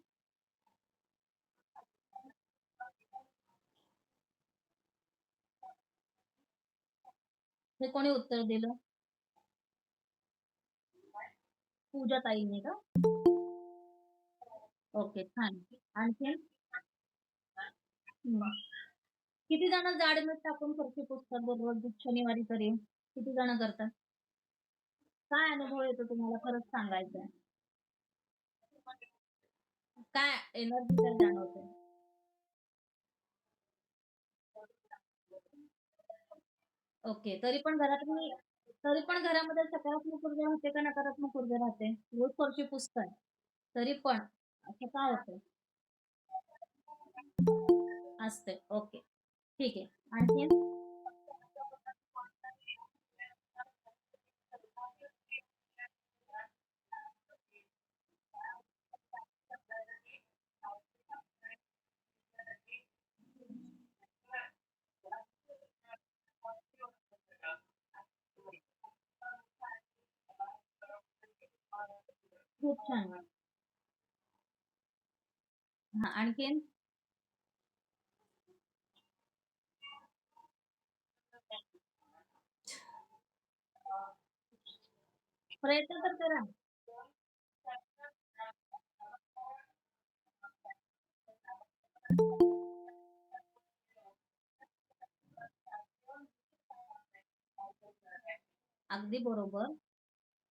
हे कोणी उत्तर दिलं? पूजा ताईंनी का? ओके, छान. आणखीन? हं. किती जण जाड मीठ टाकून फरशी पुसतात दररोज शनिवारी तरी? किती जण करतात? काय अनुभव येतो तुम्हाला खरंच सांगायचंय? काय एनर्जी काय जाणवते? ओके. तरी पण घरामध्ये सकारात्मक ऊर्जा राहते का नकारात्मक ऊर्जा राहते? रोज फरशी पुसताय, तरी पण असं का होतं? असते. ओके. ठीक आहे. आणखीन? खूप छान. हां, आणखीन? प्रयत्न तर करा. अगदी बरोबर.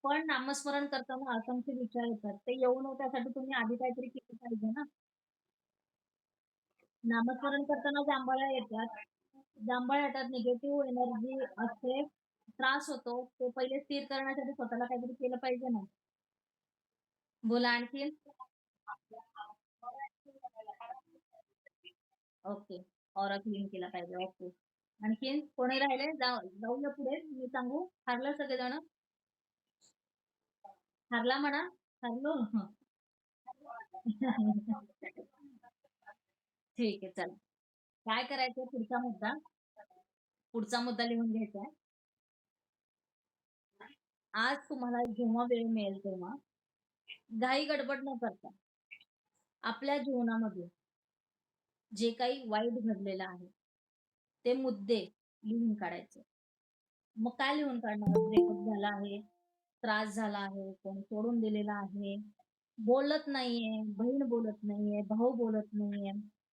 पण नामस्मरण करताना असंख्य विचार येतात. ते येऊ नये त्यासाठी तुम्ही आधी काहीतरी केलं पाहिजे ना. नामस्मरण करताना जांभळ्या येतात. जांभळ्या येतात, निगेटिव्ह एनर्जी असते, त्रास होतो. ते पहिले स्थिर करण्यासाठी स्वतःला काहीतरी केलं पाहिजे ना. बोला आणखीन? ओके. ऑरा क्लीन केला पाहिजे. ओके. आणखीन कोणी राहिले? जाऊया पुढे. मी सांगू? हारलं सगळेजण? हारला म्हणा. हारलो? हं. ठीक आहे, चला. काय करायचंय पुढचा मुद्दा लिहून घ्यायचा आहे. आज तुम्हाला जेव्हा वेळ मिळेल तेव्हा घाई गडबड न करता आपल्या जीवनामध्ये जे काही वाईट घडलेलं आहे, ते मुद्दे लिहून काढायचे. मग काय लिहून काढणार? ब्रेकअप झाला आहे, त्रास झाला आहे, कोणी सोडून दिलेलं आहे, बोलत नाहीये, बहीण बोलत नाहीये, भाऊ बोलत नाहीये,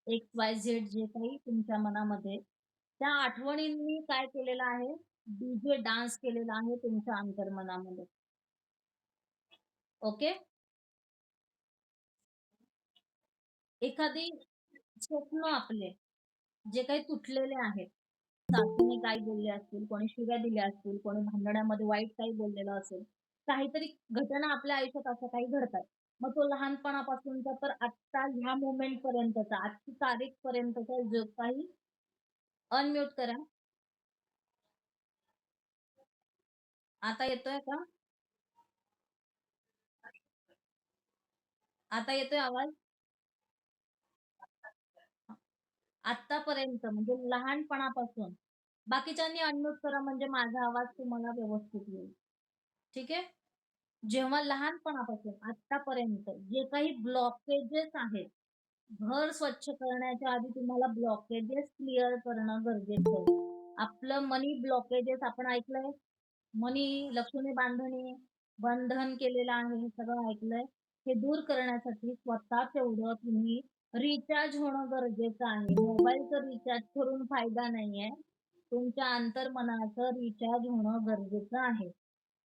XYZ जे काही तुमच्या मनामध्ये त्या आठवणींनी काय केलेलं आहे, डीजे डान्स केलेला आहे तुमच्या अंतर्मनामध्ये. ओके? एखादी स्वप्न आपले जे काही तुटलेले आहेत, सासूने काय बोलले असतील, कोणी शिव्या दिल्या असतील, कोणी भांडणामध्ये वाईट काही बोललेलं असेल. काहीतरी घटना आपल्या आयुष्यात असं काही घडतात. मग तो लहानपणापासूनचा तर आत्ता ह्या मोमेंट पर्यंतचा, आजची तारीख पर्यंतचा जो काही अनम्यूट करा. आता येतोय का? आता येतोय आवाज? आत्तापर्यंत म्हणजे लहानपणापासून. बाकीच्यांनी अनम्यूट करा म्हणजे माझा आवाज तुम्हाला व्यवस्थित येईल. ठीक आहे? जेव्हा लहानपणापासून आत्तापर्यंत जे काही ब्लॉकेजेस आहेत, घर स्वच्छ करण्याच्या आधी तुम्हाला ब्लॉकेजेस क्लिअर करणं गरजेचं आहे. आपलं मनी ब्लॉकेजेस आपण ऐकलंय? मनी, लक्ष्मी बांधणी, बंधन केलेलं आहे, हे सगळं ऐकलंय. हे दूर करण्यासाठी स्वतः तेवढं तुम्ही रिचार्ज होणं गरजेचं आहे. मोबाईलचं रिचार्ज करून फायदा नाहीये. तुमच्या अंतर्मनाचं रिचार्ज होणं गरजेचं आहे.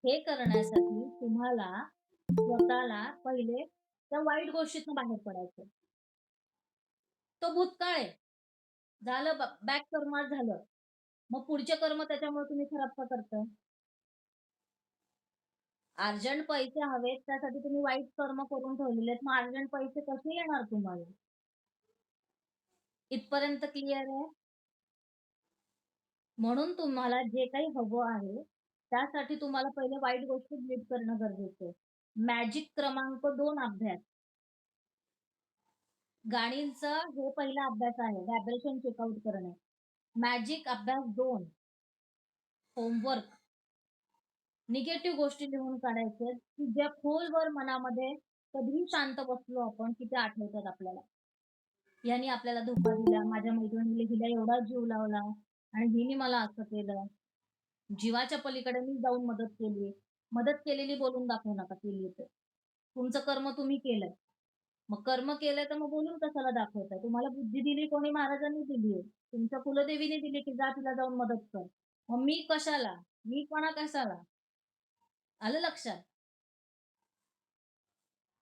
हे करण्यासाठी तुम्हाला स्वतःला पहिले त्या वाईट गोष्टीतून बाहेर पडायचं. तो भूतकाळ आहे. झालं बॅक कर्म झालं. मग पुढचे कर्म त्याच्यामुळे तुम्ही खराब का करताय? अर्जंट पैसे हवेत त्यासाठी तुम्ही वाईट कर्म करून ठेवलेले आहेत. मग अर्जंट पैसे कसे येणार तुम्हाला? इथपर्यंत क्लिअर आहे? म्हणून तुम्हाला जे काही हवं आहे, त्यासाठी तुम्हाला पहिले वाईट गोष्टी डिलीट करणं गरजेचं आहे. मॅजिक क्रमांक 2 अभ्यास. गाणींचा हे पहिला अभ्यास आहे. व्हायब्रेशन चेकआउट करणे. मॅजिक अभ्यास 2 होमवर्क. निगेटिव्ह गोष्टी लिहून काढायच्या, की ज्या खोलवर मनामध्ये कधीही शांत बसलो आपण, की त्या आठवतात आपल्याला. याने आपल्याला धोका दिला, माझ्या मैत्रिणीला हिला एवढा जीव लावला आणि हिने मला असं केलं. जीवाच्या पलीकडे मी जाऊन मदत केली. मदत केलेली बोलून दाखवू नका केली तर. तुमचं कर्म तुम्ही केलंय. मग कर्म केलंय तर मग बोलून कशाला दाखवताय? तुम्हाला बुद्धी दिली कोणी महाराजांनी दिली आहे. तुमच्या कुलदेवीने दिली, की जा तिला जाऊन मदत कर. मग मी कशाला? मीपणा कशाला? आलं लक्षात?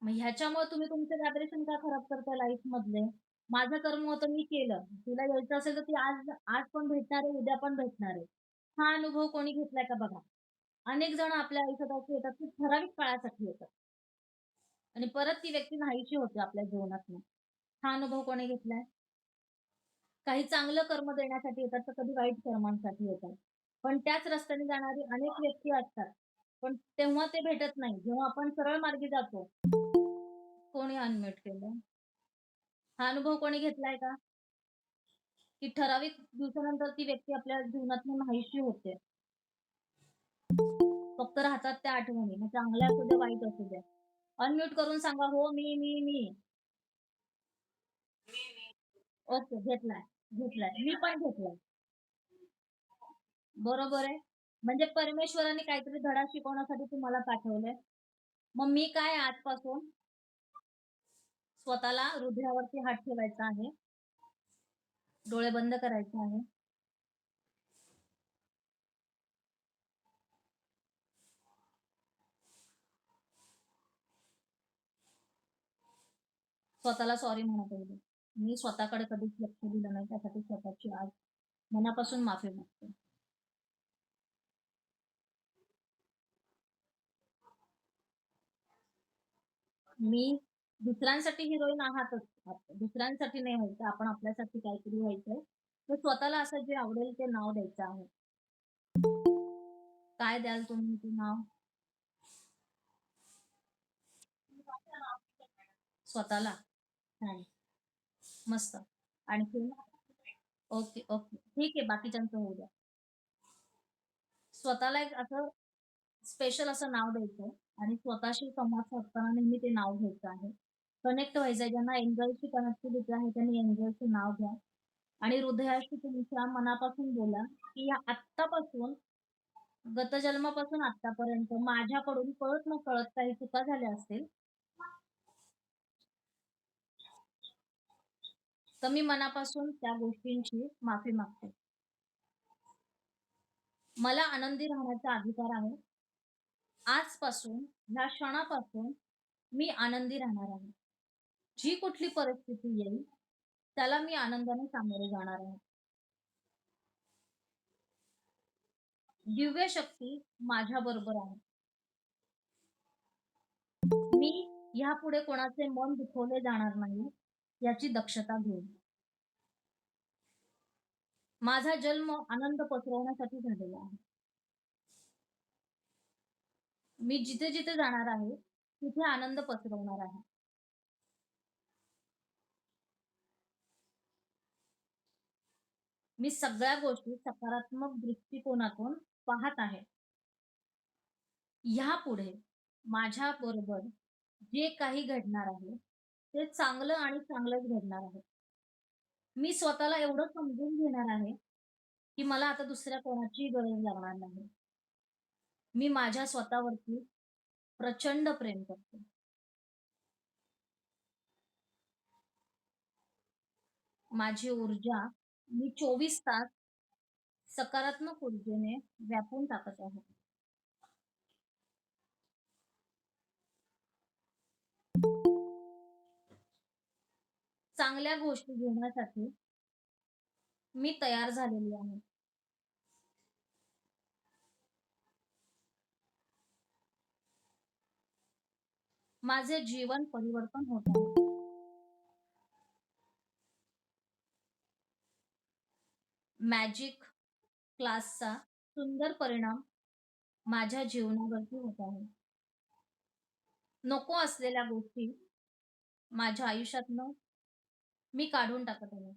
मग ह्याच्यामुळे तुम्ही तुमचे व्हायब्रेशन का खराब करताय लाईफमधले? माझं कर्म होतं मी केलं. तिला यायचं असेल तर ती आज आज पण भेटणार आहे, उद्या पण भेटणार आहे. हा अनुभव कोणी घेतलाय का बघा? अनेक जण आपल्या आयुष्यात असे येतात, की ठराविक काळासाठी येतात आणि परत ती व्यक्ती नाहीशी होते आपल्या जीवनातनं. हा अनुभव कोणी घेतलाय? काही चांगलं कर्म देण्यासाठी येतात, तर कधी वाईट कर्मांसाठी येतात. पण त्याच रस्त्याने जाणारी अनेक व्यक्ती असतात. पण तेव्हा ते भेटत नाही. जेव्हा आपण सरळ मार्गी जातो. कोणी अनम्यूट केलं? हा अनुभव कोणी घेतलाय का? की ठराविक दिवसानंतर ती व्यक्ती आपल्या जीवनातून नाहीशी होते. फक्त राहतात त्या आठवणी. मग चांगल्या असू द्या, वाईट असू द्या. अनम्यूट करून सांगा, "हो, मी." ओके, घेतलाय, घेतलाय. मी पण घेतलाय. बरोबर आहे. म्हणजे परमेश्वराने काहीतरी धडा शिकवण्यासाठी तुम्हाला पाठवलंय. मग मी काय आजपासून स्वतःला हृदयावरती हात ठेवायचा आहे. डोळे बंद करायचे आहे. स्वतःला सॉरी म्हणा पाहिजे. मी स्वतःकडे कधीच लक्ष दिलं नाही. त्यासाठी स्वतःची आज मनापासून माफी मागते. मी दुसऱ्यांसाठी हिरोईन आहातच. दुसऱ्यांसाठी नाही व्हायचं. आपण आपल्यासाठी काहीतरी व्हायचंय. तर स्वतःला असं जे आवडेल ते नाव द्यायचं आहे. काय द्याल तुम्ही ते नाव? स्वतःला? छान. मस्त. आणखीन? Okay, okay. ठीक आहे. बाकीच्यांचं होऊ द्या. स्वतःला एक असं स्पेशल असं नाव द्यायचं आणि स्वतःशी संवाद साधताना नेहमी ते नाव घ्यायचं आहे. कनेक्ट व्हायचंय. ज्यांना एंजलची कनेक्टिव्हिटी आहे त्यांनी एंजलचं नाव घ्या आणि हृदयाशी तुमच्या मनापासून बोला, की या आत्तापासून गतजन्मापासून आत्तापर्यंत माझ्याकडून कळत-नकळत काही चुका झाल्या असतील, तर मी मनापासून त्या गोष्टींची माफी मागते. मला आनंदी राहण्याचा अधिकार आहे. आजपासून, ह्या क्षणापासून मी आनंदी राहणार आहे. जी कुठली परिस्थिती येईल, त्याला मी आनंदाने सामोरे जाणार आहे. दिव्य शक्ती माझ्याबरोबर आहे. मी ह्यापुढे कोणाचे मन दुखवले जाणार नाही, याची दक्षता घेईन. माझा जन्म आनंद पसरवण्यासाठी झालेला आहे. मी जिथे-जिथे जाणार आहे, तिथे आनंद पसरवणार आहे. मी सगळ्या गोष्टी सकारात्मक दृष्टिकोनातून पाहत आहे. ह्यापुढे माझ्याबरोबर जे काही घडणार आहे, ते चांगलं आणि चांगलंच घडणार आहे. मी स्वतःला एवढं समजून घेणार आहे, की मला आता दुसऱ्या कोणाचीही गरज लागणार नाही. मी माझ्या स्वतःवरती प्रचंड प्रेम करते. माझी ऊर्जा मी 24 तास सकारात्मक ऊर्जेने व्यापून टाकत आहे. चांगल्या गोष्टी घेण्यासाठी मी तयार झालेली आहे. माझे जीवन परिवर्तन होत आहे. मॅजिक क्लासचा सुंदर परिणाम माझ्या जीवनावरती होत आहे. नको असलेल्या गोष्टी माझ्या आयुष्यातनं मी काढून टाकत आहे.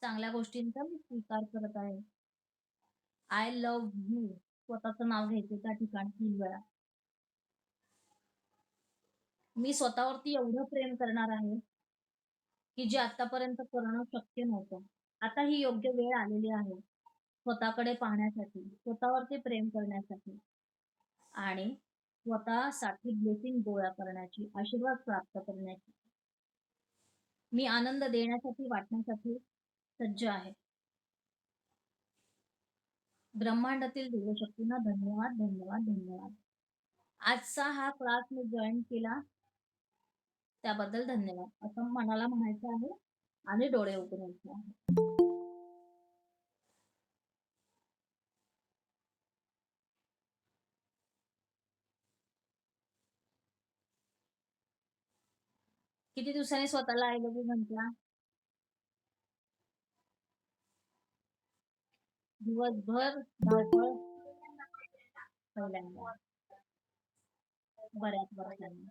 चांगल्या गोष्टींचा मी स्वीकार करत आहे. I love you. स्वतःचं नाव घ्यायचं त्या ठिकाणी 3 वेळा. मी स्वतःवरती एवढं प्रेम करणार आहे, की जे आत्तापर्यंत करणं शक्य नव्हतं. आता ही योग्य वेळ आलेली आहे स्वतःकडे पाहण्यासाठी, स्वतःवरती प्रेम करण्यासाठी आणि स्वतःसाठी ब्लेसिंग गोळा करण्याची, आशीर्वाद प्राप्त करण्याची. मी आनंद देण्यासाठी, वाटण्यासाठी सज्ज आहे. ब्रह्मांडातील देवशक्तींना धन्यवाद, धन्यवाद, धन्यवाद. आजचा हा क्लास मी जॉइन केला त्याबद्दल धन्यवाद, असं मनाला म्हणायचं आहे आणि डोळे उघडायचे आहे. किती दिवसांनी स्वतःला आय लव्ह यू म्हटला? दिवसभर धावपळ पहिल्यांदा. बऱ्याच वर्षांनी.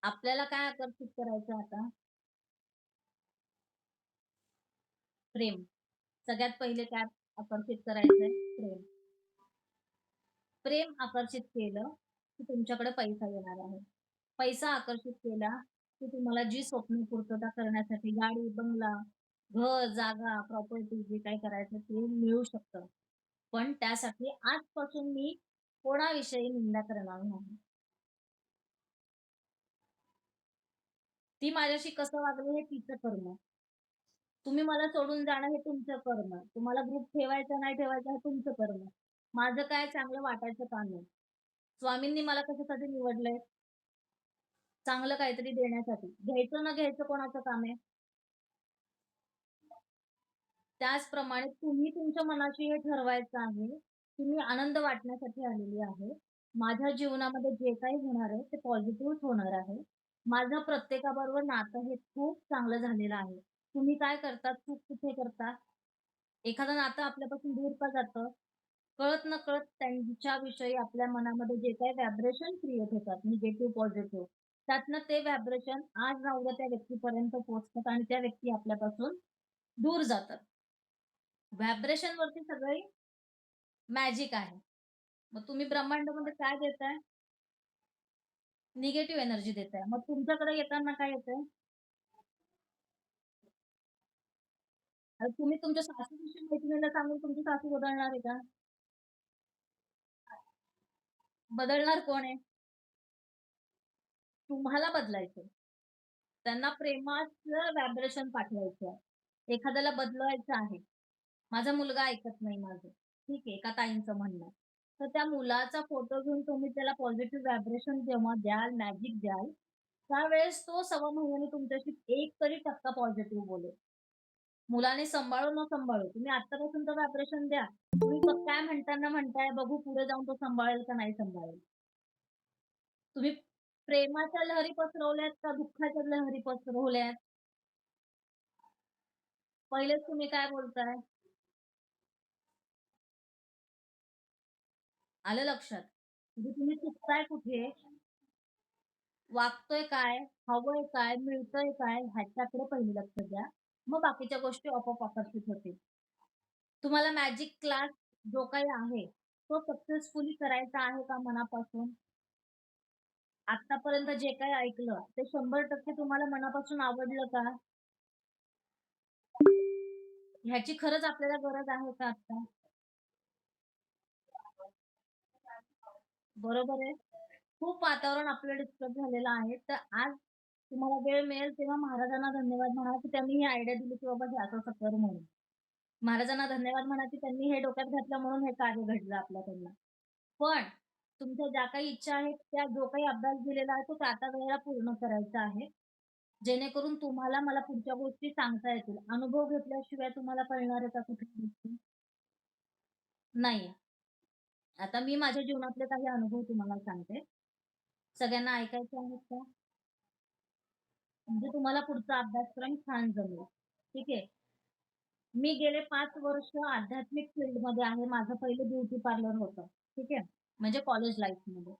आपल्याला काय आकर्षित करायचं आता? प्रेम. सगळ्यात पहिले काय आकर्षित करायचंय? प्रेम. प्रेम आकर्षित केलं, की तुमच्याकडे पैसा येणार आहे. पैसा आकर्षित केला, की तुम्हाला जी स्वप्न पूर्तता करण्यासाठी गाडी, बंगला, घर, जागा, प्रॉपर्टी जे काही करायचं ते मिळू शकतं. पण त्यासाठी आजपासून मी कोणाविषयी निंदा करणार नाही. ती माझ्याशी कसं वागली हे तिचं कर्म. तुम्ही मला सोडून जाणं हे तुमचं कर्म. तुम्हाला ग्रुप ठेवायचा नाही ठेवायचा हे तुमचं कर्म. माझं काय चांगलं वाटायचं काम आहे. स्वामींनी मला कशासाठी निवडलंय? चांगलं काहीतरी देण्यासाठी. घ्यायचं न घ्यायचं कोणाचं काम आहे? त्याचप्रमाणे तुम्ही तुमच्या मनाशी हे ठरवायचं आहे, की मी आनंद वाटण्यासाठी आलेली आहे. माझ्या जीवनामध्ये जे काही होणार आहे, ते पॉझिटिव्हच होणार आहे. माझं प्रत्येकाबरोबर नातं हे खूप चांगलं झालेलं आहे. तुम्ही काय करता? चूक कुठे करता? एखादं नातं आपल्यापासून दूर का जातं? कळत-नकळत त्यांच्याविषयी आपल्या मनामध्ये जे काही व्हायब्रेशन क्रिएट होतात, निगेटिव्ह, पॉझिटिव्ह, त्यातनं ते व्हायब्रेशन आज ना उद्या त्या व्यक्तीपर्यंत पोहोचतात आणि त्या व्यक्ती आपल्यापासून दूर जातात. व्हायब्रेशनवरती सगळी मॅजिक आहे. मग तुम्ही ब्रह्मांडामध्ये काय देताय? निगेटिव्ह एनर्जी देताय. मग तुमच्याकडे येताना काय येतंय? आता तुम्ही तुमच्या सासूविषयी मैत्रिणीला सांगून तुमची सासू बदलणार आहे का? बदलणार कोण आहे? तुम्हाला बदलायचंय. त्यांना प्रेमाचं व्हायब्रेशन पाठवायचं आहे. एखाद्याला बदलवायचं आहे. माझा मुलगा ऐकत नाही माझं. ठीक आहे, एका ताईंचं म्हणणं आहे. तर त्या मुलाचा फोटो घेऊन तुम्ही त्याला पॉझिटिव्ह व्हायब्रेशन जेव्हा द्याल, मॅजिक द्याल, त्यावेळेस तो सव्वा महिन्याने तुमच्याशी 1 तरी टक्का पॉझिटिव्ह बोलेल. मुलाने सांभाळो न सांभाळो, तुम्ही आत्तापासून तर व्हायब्रेशन द्या. तुम्ही मग काय म्हणताना म्हणताय, बघू पुढे जाऊन तो सांभाळेल का नाही सांभाळेल. तुम्ही प्रेमाच्या लहरी पसरवल्यात का दुःखाच्या लहरी पसरवल्यात? पहिलेच तुम्ही काय बोलताय? आलं लक्षात. म्हणजे तुम्ही चुकताय कुठे? वागतोय काय? हवंय काय? मिळतंय काय? ह्याच्याकडे पहिले लक्ष द्या. मग बाकीच्या गोष्टी आपोआप आकर्षित होतील. तुम्हाला मॅजिक क्लास जो काही आहे, तो सक्सेसफुली करायचा आहे का मनापासून? आत्तापर्यंत जे काही ऐकलं, ते 100% तुम्हाला मनापासून आवडलं का? ह्याची खरंच आपल्याला गरज आहे का आता? बरोबर आहे. खूप वातावरण आपलं डिस्टर्ब झालेलं आहे. तर आज तुम्हाला वेळ मिळेल तेव्हा महाराजांना धन्यवाद म्हणा, की त्यांनी ही आयडिया दिली, की बाबा हे असं-असं कर म्हणून. महाराजांना धन्यवाद म्हणा, की त्यांनी हे डोक्यात घातलं म्हणून हे कार्य घडलं आपल्याकडनं. पण तुमच्या ज्या काही इच्छा आहेत, त्या जो काही अभ्यास दिलेला आहे, तो त्या-त्या वेळेला पूर्ण करायचा आहे. जेणेकरून तुम्हाला मला पुढच्या गोष्टी सांगता येतील. अनुभव घेतल्याशिवाय तुम्हाला कळणार आहे का कुठल्या गोष्टी? नाही. आता मी माझ्या जीवनातले काही अनुभव तुम्हाला सांगते. सगळ्यांना ऐकायचे आहेत का? म्हणजे तुम्हाला पुढचा अभ्यासक्रम छान जमेल. ठीक आहे. मी गेले 5 वर्ष आध्यात्मिक फील्डमध्ये आहे. माझं पहिलं ब्युटी पार्लर होतं. ठीक आहे. म्हणजे कॉलेज लाईफमध्ये.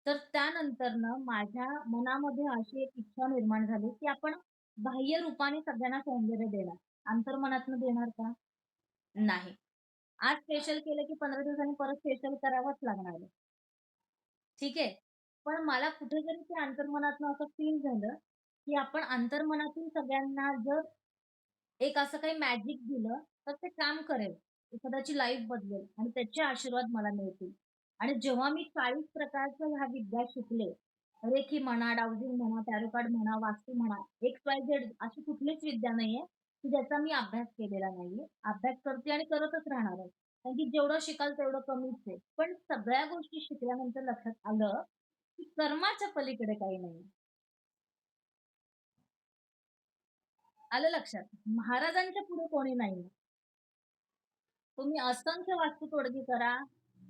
तर त्यानंतरनं माझ्या मनामध्ये अशी एक इच्छा निर्माण झाली, की आपण बाह्य रूपाने सगळ्यांना सौंदर्य देणार. अंतर्मनातनं देणार का? नाही. आज स्पेशल केलं की 15 दिवसांनी परत स्पेशल करावंच लागणार आहे. ठीक आहे. पण मला कुठेतरी ते अंतर्मनातनं असं फील झालं, की आपण अंतर्मनातून सगळ्यांना जर एक असं काही मॅजिक दिलं, तर ते काम करेल. एखाद्याची लाईफ बदलेल आणि त्याचे आशीर्वाद मला मिळतील. आणि जेव्हा मी 40 प्रकारच्या ह्या विद्या शिकले, रेखी म्हणा, डावजिंग म्हणा, टॅरो कार्ड म्हणा, वास्तू म्हणा, एक्स-वाय-झेड अशी कुठलीच विद्या नाहीये, की ज्याचा मी अभ्यास केलेला नाहीये. अभ्यास करते आणि करतच राहणार आहे. कारण की जेवढं शिकाल तेवढं कमीच आहे. पण सगळ्या गोष्टी शिकल्यानंतर लक्षात आलं, की कर्माच्या पलीकडे काही नाही. आलं लक्षात. महाराजांच्या पुढे कोणी नाही. तुम्ही असंख्य वास्तुतोडगी करा,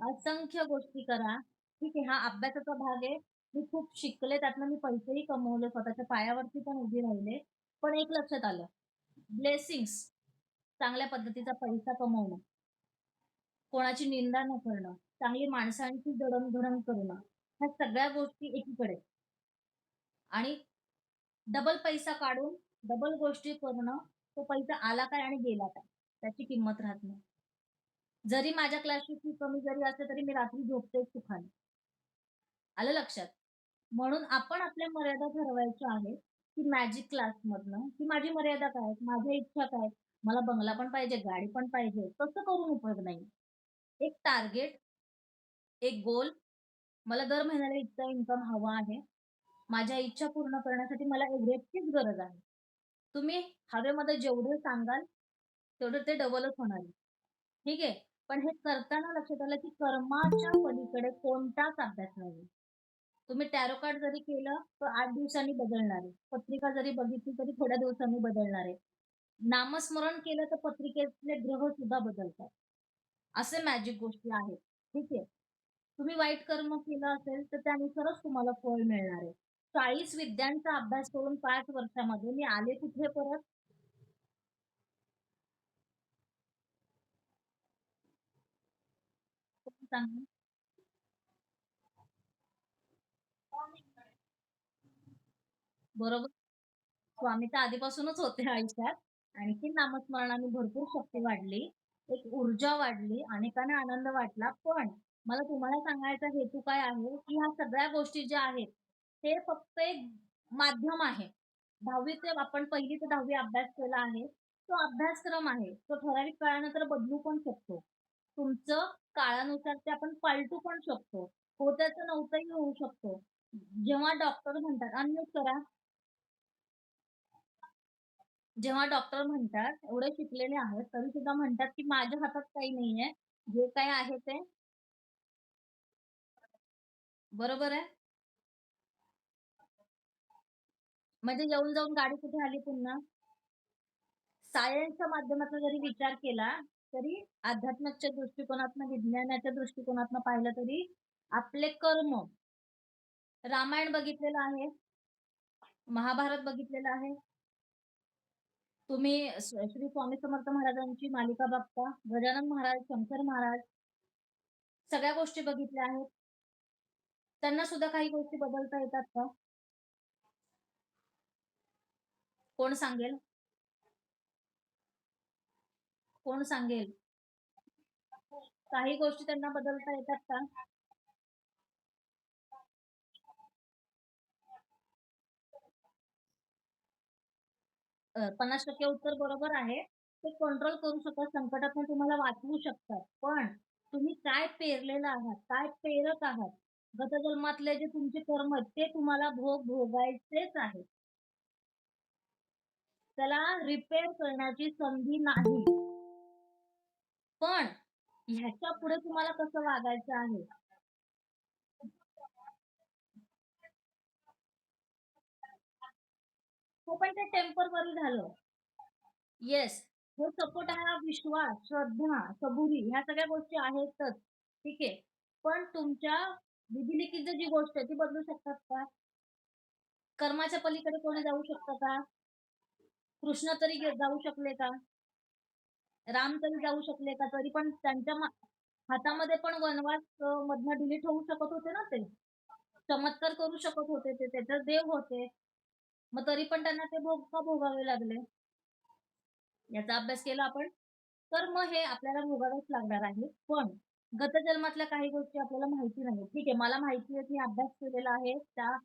असंख्य गोष्टी करा. ठीक आहे, हा अभ्यासाचा भाग आहे. मी खूप शिकले, त्यातनं मी पैसेही कमवले, स्वतःच्या पायावरती पण उभी राहिले. पण एक लक्षात आलं, ब्लेसिंग्स, चांगल्या पद्धतीचा पैसा कमवणं, कोणाची निंदा न करणं, चांगली माणसांची जडणघडण करणं, ह्या सगळ्या गोष्टी एकीकडे आणि डबल पैसा काढून डबल गोष्टी करणं, तो पैसा आला काय आणि गेला काय, त्याची किंमत राहत नाही. जरी माझ्या क्लासची फी कमी जरी असली, तरी मी रात्री झोपते सुखाने. आलं लक्षात? म्हणून आपण आपल्या मर्यादा ठरवायच्या आहेत, की मॅजिक क्लासमधनं, की माझी मर्यादा काय आहेत? माझ्या इच्छा काय आहेत? मला बंगला पण पाहिजे, गाडी पण पाहिजे. तसं करून उपयोग नाही. एक टार्गेट, एक गोल, मला दर महिन्याला इतका इन्कम हवा आहे. माझ्या इच्छा पूर्ण करण्यासाठी मला एवढ्याचीच गरज आहे. तुम्ही हवेमध्ये जेवढे सांगाल, तेवढं ते डबलच होणार आहे. ठीक आहे. पण हे करताना लक्षात आलं, की कर्माच्या पलीकडे कोणताच अभ्यास नाहीये. तुम्ही टॅरो कार्ड जरी केलं, तर 8 दिवसांनी बदलणार आहे. पत्रिका जरी बघितली, तरी थोड्या दिवसांनी बदलणार आहे. नामस्मरण केलं, तर पत्रिकेतले ग्रह सुद्धा बदलतात. असे मॅजिक गोष्टी आहेत. ठीक आहे. तुम्ही वाईट कर्म केलं असेल, तर त्यानुसारच तुम्हाला फळ मिळणार आहे. 40 विद्यांचा अभ्यास करून 5 वर्षामध्ये मी आले कुठे परत? कोण सांगा? बरोबर. स्वामी तर आधीपासूनच होते आयुष्यात. आणखीन नामस्मरणाने भरपूर शक्ती वाढली, एक ऊर्जा वाढली, अनेकांना आनंद वाटला. पण मला तुम्हाला सांगायचा हेतू काय आहे, की ह्या सगळ्या गोष्टी ज्या आहेत, हे फक्त एक माध्यम आहे. 10वी ते आपण 1ली ते 10वी अभ्यास केला आहे. तो अभ्यासक्रम आहे. तो ठराविक काळानंतर बदलू पण शकतो. तुमचं काळानुसार ते आपण पालटू पण शकतो. होत्याचं नव्हतंही होऊ शकतो. जेव्हा डॉक्टर म्हणतात अनम्यूट करा. जेव्हा डॉक्टर म्हणतात, एवढे शिकलेले आहेत, तरी सुद्धा म्हणतात, की माझ्या हातात काही नाहीये. जे काही आहे ते बरोबर आहे. म्हणजे येऊन जाऊन गाडी कुठे आली पुन्हा? सायन्सच्या माध्यमातून जरी विचार केला, तरी अध्यात्माच्या दृष्टिकोनातनं, विज्ञानाच्या दृष्टिकोनातनं पाहिलं तरी आपले कर्म, रामायण बघितलेलं आहे, महाभारत बघितलेलं आहे. तुम्ही श्री स्वामी समर्थ महाराजांची मालिका बघता, गजानन महाराज, शंकर महाराज सगळ्या गोष्टी बघितल्या आहेत. त्यांना सुद्धा काही गोष्टी बदलता येतात का? कोण सांगेल? कोण सांगेल? काही गोष्टी त्यांना बदलता येतात का? 50% उत्तर बरोबर आहे. ते कंट्रोल करू शकतात, संकटातून तुम्हाला वाचवू शकतात. पण तुम्ही काय पेरलेलं आहात, काय पेरत आहात, गत जन्मातले जे तुमचे कर्म आहेत, ते तुम्हाला भोगायचेच आहेत. त्याला रिपेअर करण्याची संधी नाही. पण ह्याच्यापुढे तुम्हाला कसं वागायचं आहे? हो, पण ते टेम्पररी झालं. येस. हे सपोर्ट हा विश्वास, श्रद्धा, सबुरी ह्या सगळ्या गोष्टी आहेतच. ठीक आहे. पण तुमच्या विधिलिखित जी गोष्ट आहे ती बदलू शकतात का? कर्माच्या पलीकडे कोणी जाऊ शकतं का? कृष्ण तरी जाऊ शकले का? राम तरी जाऊ शकले का? तरी पण त्यांच्या हातामध्ये पण वनवास मधनं डिलीट होऊ शकत होते ना ते. चमत्कार करू शकत होते ते. त्याचे देव होते. मग तरी पण त्यांना ते भोग का भोगावे लागले? याचा अभ्यास केला आपण? तर मग हे आपल्याला भोगावेच लागणार आहे. पण गतजन्मातल्या काही गोष्टी आपल्याला माहिती नाहीये. ठीक आहे, मला माहिती आहे, की अभ्यास केलेला आहे त्या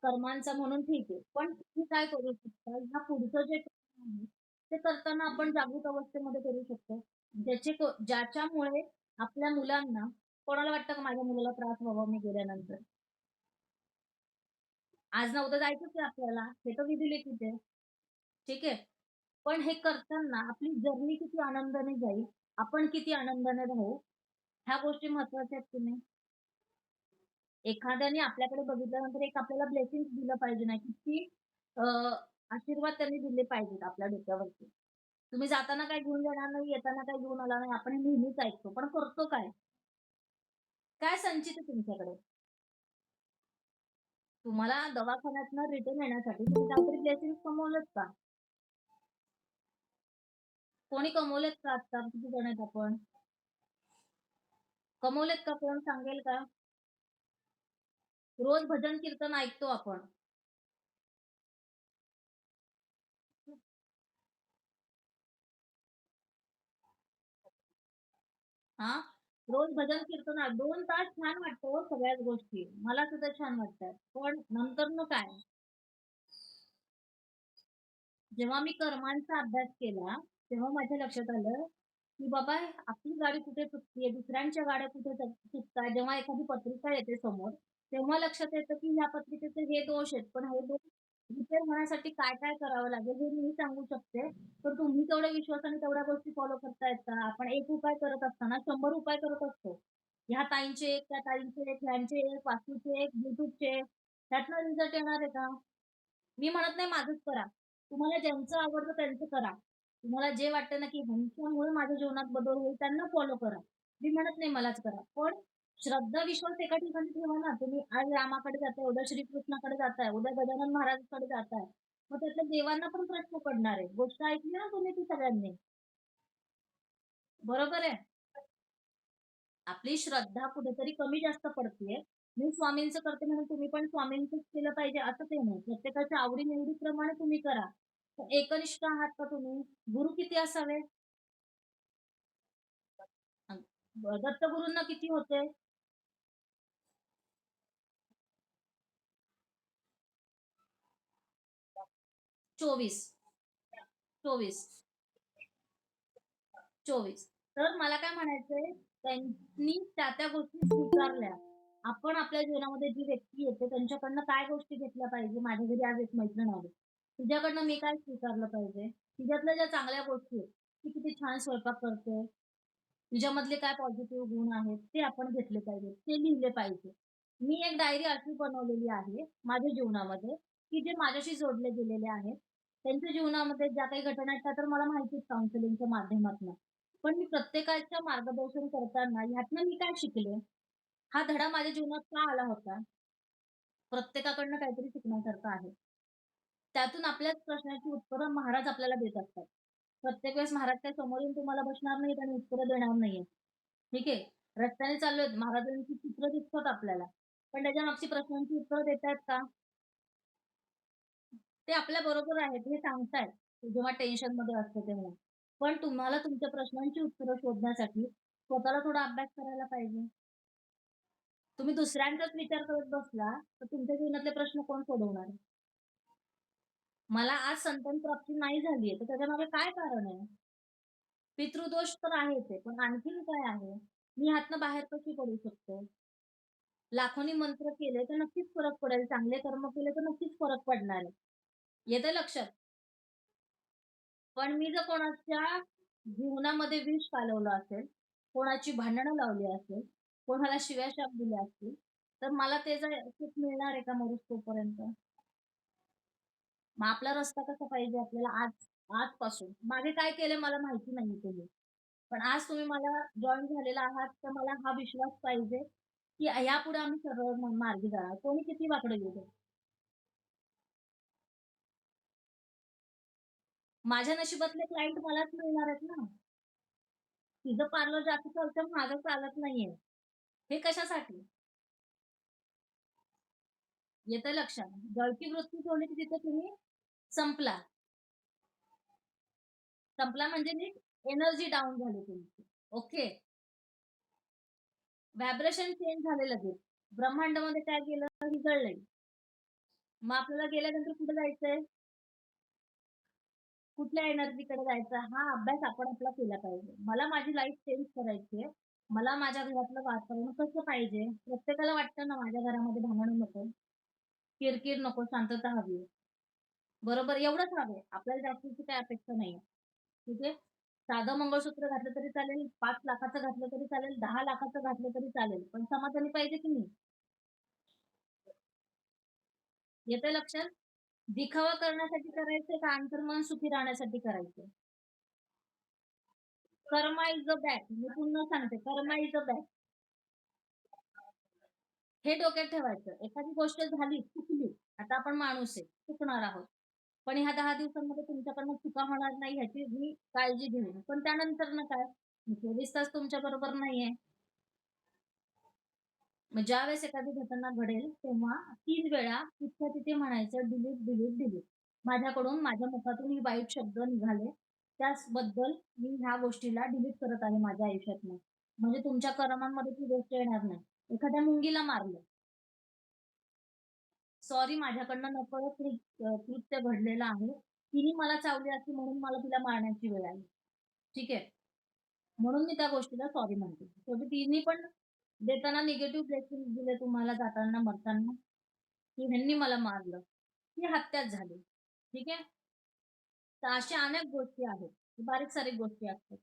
कर्मांचा म्हणून ठीक आहे. पण तुम्ही काय करू शकता, ह्या पुढचं जे कर्म आहे, ते करताना आपण जागृत अवस्थेमध्ये करू शकतो. ज्याच्यामुळे आपल्या मुलांना कोणाला वाटतं का माझ्या मुलाला त्रास व्हावा मी गेल्यानंतर? आज ना उद्या जायचंच आहे आपल्याला. हे तर विधी-लिखित आहे. ठीक आहे. पण हे करताना आपली जर्नी किती आनंदाने जाईल, आपण किती आनंदाने राहू, ह्या गोष्टी महत्त्वाच्या आहेत की नाही? एखाद्याने आपल्याकडे बघितल्यानंतर एक आपल्याला ब्लेसिंग्स दिलं पाहिजे नाही, किती अ, आशीर्वाद त्यांनी दिले पाहिजेत आपल्या डोक्यावरती. तुम्ही जाताना काही घेऊन जाणार नाही, येताना काही घेऊन आला नाही. आपण हे नेहमीच ऐकतो. पण करतो काय? काय संचित आहे तुमच्याकडे? तुम्हाला दवाखान्यातनं रिटर्न येण्यासाठी तुम्ही काहीतरी ब्लेसिंग्स कमवलेत का? कोणी कमवलेत का आत्ता? किती जण आहेत आपण? कमवलेत का? कोण सांगेल का? रोज भजन कीर्तन ऐकतो आपण. हां, रोज भजन कीर्तन 2 तास छान वाटतं हो सगळ्याच गोष्टी. मला सुद्धा छान वाटतात. पण नंतरनं काय? जेव्हा मी कर्मांचा अभ्यास केला, तेव्हा माझ्या लक्षात आलं, की बाबा आपली गाडी कुठे चुकतीये, दुसऱ्यांच्या गाड्या कुठे चुकताय. जेव्हा एखादी पत्रिका येते समोर, तेव्हा लक्षात येतं, की ह्या पत्रिकेचे हे दोष आहेत. पण हे दोष रिपेअर होण्यासाठी काय-काय करावं लागेल हे मी सांगू शकते. तर तुम्ही तेवढ्या विश्वासाने तेवढ्या गोष्टी फॉलो करतायत का? आपण एक उपाय करत असताना 100 उपाय करत असतो. ह्या ताईंचे एक, त्या ताईंचे एक, ह्यांचे एक, वास्तूचे एक, ब्लूटूथचे एक. त्यातनं रिझल्ट येणार आहे का? मी म्हणत नाही माझंच करा. तुम्हाला ज्यांचं आवडतं त्यांचं करा. तुम्हाला जे वाटतं ना, की ह्यांच्यामुळे माझ्या जीवनात बदल होईल त्यांना फॉलो करा. मी म्हणत नाही मलाच करा. पण श्रद्धा, विश्वास एका ठिकाणी ठेवा ना. तुम्ही आज रामाकडे जाताय, उद्या श्रीकृष्णाकडे जाताय, उद्या गजानन महाराजांकडे जाताय. मग त्यातल्या देवांना पण प्रश्न पडणार आहे. गोष्ट ऐकली ना तुम्ही ती सगळ्यांनी. बरोबर आहे? आपली श्रद्धा कुठेतरी कमी जास्त पडतीये. मी स्वामींचं करते म्हणून तुम्ही पण स्वामींचंच केलं पाहिजे असं काही नाही. प्रत्येकाच्या आवडी-निवडीप्रमाणे तुम्ही करा. तर एकनिष्ठ आहात का तुम्ही? गुरु किती असावे? अ, दत्तगुरूंना किती होते? 24. 24. 24. तर मला काय म्हणायचंय, त्यांनी त्या गोष्टी स्वीकारल्या. आपण आपल्या जीवनामध्ये जी व्यक्ती येते त्यांच्याकडनं काय गोष्टी घेतल्या पाहिजे? माझ्या घरी आज एक मैत्रीण आली. तिच्याकडनं मी काय स्वीकारलं पाहिजे? तिच्यातल्या ज्या चांगल्या गोष्टी आहेत, ती किती छान स्वयंपाक करते. तिच्यामधले काय पॉझिटिव्ह गुण आहेत, ते आपण घेतले पाहिजेत. ते लिहिले पाहिजे. मी एक डायरी अशी बनवलेली आहे माझ्या जीवनामध्ये, की जे माझ्याशी जोडले गेलेले आहेत. त्यांच्या जीवनामध्ये ज्या काही घटना आहेत, त्या तर मला माहितीच काउन्सिलिंगच्या माध्यमातनं. पण मी प्रत्येकाचं मार्गदर्शन करताना ह्यातनं मी काय शिकले? हा धडा माझ्या जीवनात का आला होता? प्रत्येकाकडनं काहीतरी शिकण्यासारखं आहे. त्यातून आपल्याच प्रश्नाची उत्तरं महाराज आपल्याला देत असतात. प्रत्येक वेळेस महाराज काही समोर येऊन तुम्हाला बसणार नाहीत आणि उत्तरं देणार नाहीयेत. ठीक आहे. रस्त्याने चाललोय, महाराजांची चित्र दिसतात आपल्याला. पण त्याच्या मागची प्रश्नांची उत्तरं देतायत का? ते आपल्या बरोबर आहेत हे सांगतायत, जेव्हा टेन्शनमध्ये असतो तेव्हा. पण तुम्हाला तुमच्या प्रश्नांची उत्तरं शोधण्यासाठी स्वतःला थोडा अभ्यास करायला पाहिजे. तुम्ही दुसऱ्यांचाच विचार करत बसला, तर तुमच्या जीवनातले प्रश्न कोण सोडवणार? मला आज संतान प्राप्ती नाही झालीये, तर त्याच्यामागे काय कारण आहे? पितृदोष तर आहेच आहे, पण आणखीन काय आहे? मी ह्यातनं बाहेर कशी पडू शकते? लाखोनी मंत्र केले तर नक्कीच फरक पडेल. चांगले कर्म केले तर नक्कीच फरक पडणार आहे. येतंय लक्षात? पण मी जर कोणाच्या जीवनामध्ये विष कालवलं असेल, कोणाची भांडणं लावली असेल, कोणाला शिव्या-शाप दिले असतील, तर मला त्याचं सुख मिळणार आहे का मरुस्तोपर्यंत? मग आपला रस्ता कसा पाहिजे आपल्याला आजपासून? मागे काय केलंय मला माहिती नाहीये तुम्ही. पण आज तुम्ही मला जॉइन झालेला आहात, तर मला हा विश्वास पाहिजे, की यापुढे आम्ही सरळ मार्गी जाणार. कोणी किती वाकडं येऊ दे. माझ्या नशिबातले क्लायंट मलाच मिळणार आहेत ना. तिचं पार्लर जास्त चालतं, माझं चालत नाहीये. हे कशासाठी? येतंय लक्षात. जळकी वृत्ती ठेवली की तिथे तुम्ही संपला. संपला म्हणजे नीट एनर्जी डाऊन झाली तुमची. ओके. व्हायब्रेशन चेंज झाले लगेच. ब्रह्मांडामध्ये काय गेलं? वितळलंय. मग आपल्याला गेल्यानंतर कुठे जायचंय? कुठल्या एनर्जीकडे जायचं? हा अभ्यास आपण आपला केला पाहिजे. मला माझी लाईफ चेंज करायची आहे. मला माझ्या घरातलं वातावरण कसं पाहिजे? प्रत्येकाला वाटतं ना माझ्या घरामध्ये भांडण नको, किरकिर नको, शांतता हवी. बरोबर एवढंच हवंय. आपल्याला जास्तीची काही अपेक्षा नाहीये. ठीक आहे. साधं मंगळसूत्र घातलं तरी चालेल, 5,00,000चं घातलं तरी चालेल, 10,00,000चं घातलं तरी चालेल. पण समाधानी पाहिजे की नाही? येतंय लक्षात? दिखावा करण्यासाठी करायचंय का अंतर्मन सुखी राहण्यासाठी करायचंय? कर्मा इज द बॅक. मी पुन्हा सांगते, कर्मा इज द बॅक. हे डोक्यात ठेवायचं. एखादी गोष्ट झाली, चुकली. आता आपण माणूस आहे, चुकणार आहोत. पण ह्या 10 दिवसांमध्ये तुमच्याकडनं चुका होणार नाही ह्याची मी काळजी घेईन. पण त्यानंतरनं काय? मी 24 तास तुमच्या बरोबर नाहीये. मग ज्यावेळेस एखादी घटना घडेल, तेव्हा 3 वेळा तिथल्या तिथे म्हणायचं डिलीट, डिलीट, डिलीट. माझ्याकडून माझ्या मुखातून ही वाईट शब्द निघाले. त्याचबद्दल मी ह्या गोष्टीला डिलीट करत आहे माझ्या आयुष्यातनं. म्हणजे तुमच्या कर्मांमध्ये ती गोष्ट येणार नाही. एखाद्या मुंगीला मारलं. सॉरी माझ्याकडनं नकळत हे कृत्य घडलेलं आहे. तिने मला चावली असती म्हणून मला तिला मारण्याची वेळ आली. ठीक आहे. म्हणून मी त्या गोष्टीला सॉरी म्हणते. शेवटी तिने पण देताना निगेटिव्ह ब्लेसिंग दिले तुम्हाला जाताना, मरताना, की ह्यांनी मला मारलं. ही हत्याच झाली. ठीक आहे. तर अशा अनेक गोष्टी आहेत. बारीक-सारीक गोष्टी असतात.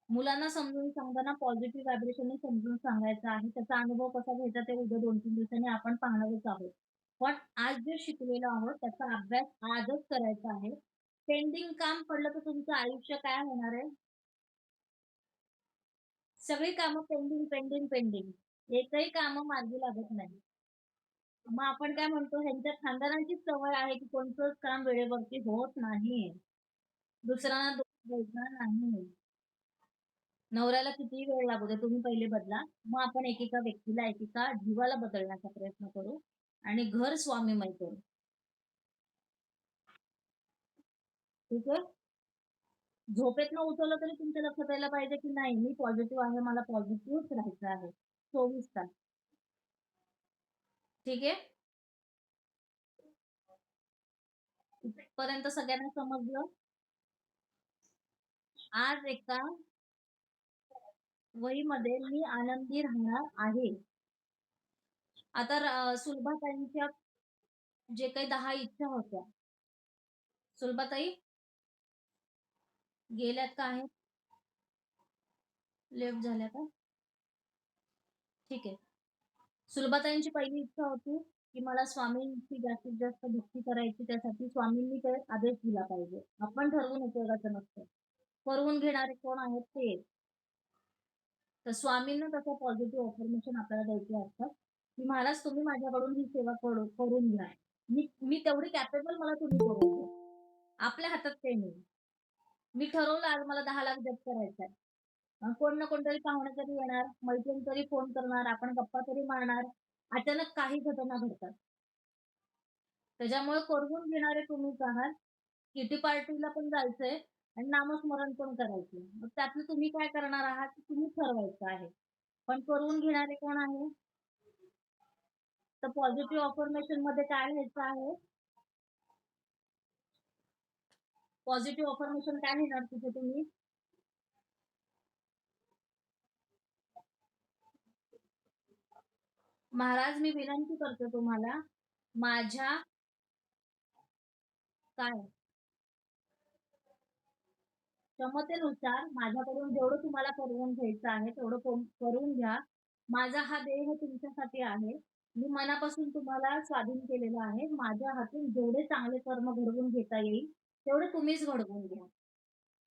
मुलांना समजून सांगताना पॉझिटिव्ह व्हायब्रेशनने समजून सांगायचं आहे. त्याचा अनुभव कसा घ्यायचा ते उद्या 2-3 दिवसांनी आपण पाहणारच आहोत. पण आज जे शिकलेलो आहोत त्याचा अभ्यास आजच करायचा आहे. पेंडिंग काम पडलं तर तुमचं आयुष्य काय होणार आहे? सगळी कामं पेंडिंग, पेंडिंग, पेंडिंग. एकही कामं मार्गी लागत नाही. मग आपण काय म्हणतो ह्यांच्या खानदानाचीच सवय आहे, की कोणतंच काम वेळेवरती होत नाही. दुसऱ्यांना दोष द्यायचा नाही. नवऱ्याला कितीही वेळ लागू दे, तुम्ही पहिले बदला. मग आपण एकेका व्यक्तीला, एकेका जीवाला बदलण्याचा प्रयत्न करू आणि घर स्वामीमय करू. ठीक आहे? झोपेतनं उठवलं तरी तुमच्या लक्षात यायला पाहिजे, की नाही मी पॉझिटिव्ह आहे, मला पॉझिटिव्हच राहायचं आहे. 24 तास. ठीक आहे? इथपर्यंत सगळ्यांना समजलं? आज एका वहीमध्ये मी आनंदी राहणार आहे. आता सुलभाताईंच्या जे काही 10 इच्छा होत्या. सुलभाताई गेल्यात का आहेत? लेफ्ट झाल्या का? ठीक आहे. सुलभाताईंची पहिली इच्छा होती, की मला स्वामींची जास्तीत जास्त भक्ती करायची. त्यासाठी स्वामींनी ते आदेश दिला पाहिजे. आपण ठरवून उपयोगाचं नसतं. करवून घेणारे कोण आहेत ते. तर स्वामींना तसं पॉझिटिव्ह अफर्मेशन आपल्याला द्यायचे असतात, की महाराज तुम्ही माझ्याकडून ही सेवा करून घ्या. मी मी तेवढी कॅपेबल मला तुम्ही करून द्या. आपल्या हातात काही नाही. मी ठरवलं आज मला 10,00,000 जप करायचा आहे. कोण ना कोणतरी पाहुणे तरी येणार, मैत्रीण तरी फोन करणार, आपण गप्पा तरी मारणार. अचानक काही घटना घडतात. त्याच्यामुळे करवून घेणारे तुम्हीच आहात. किटी पार्टीला पण जायचंय आणि नामस्मरण पण करायचंय. मग त्यातलं तुम्ही काय करणार आहात ते तुम्ही ठरवायचं आहे. पण करवून घेणारे कोण आहे? तर पॉझिटिव्ह अफर्मेशनमध्ये काय लिहायचं आहे? पॉझिटिव्ह अफर्मेशन काय लिहिणार तिथे तुम्ही? महाराज मी विनंती करते तुम्हाला, माझ्या काय क्षमतेनुसार माझ्याकडून जेवढं तुम्हाला करवून घ्यायचं आहे, तेवढं करून घ्या. माझा हा देह तुमच्यासाठी आहे. मी मनापासून तुम्हाला स्वाधीन केलेलं आहे. माझ्या हातून जेवढे चांगले कर्म घडवून घेता येईल, तेवढे तुम्हीच घडवून घ्या.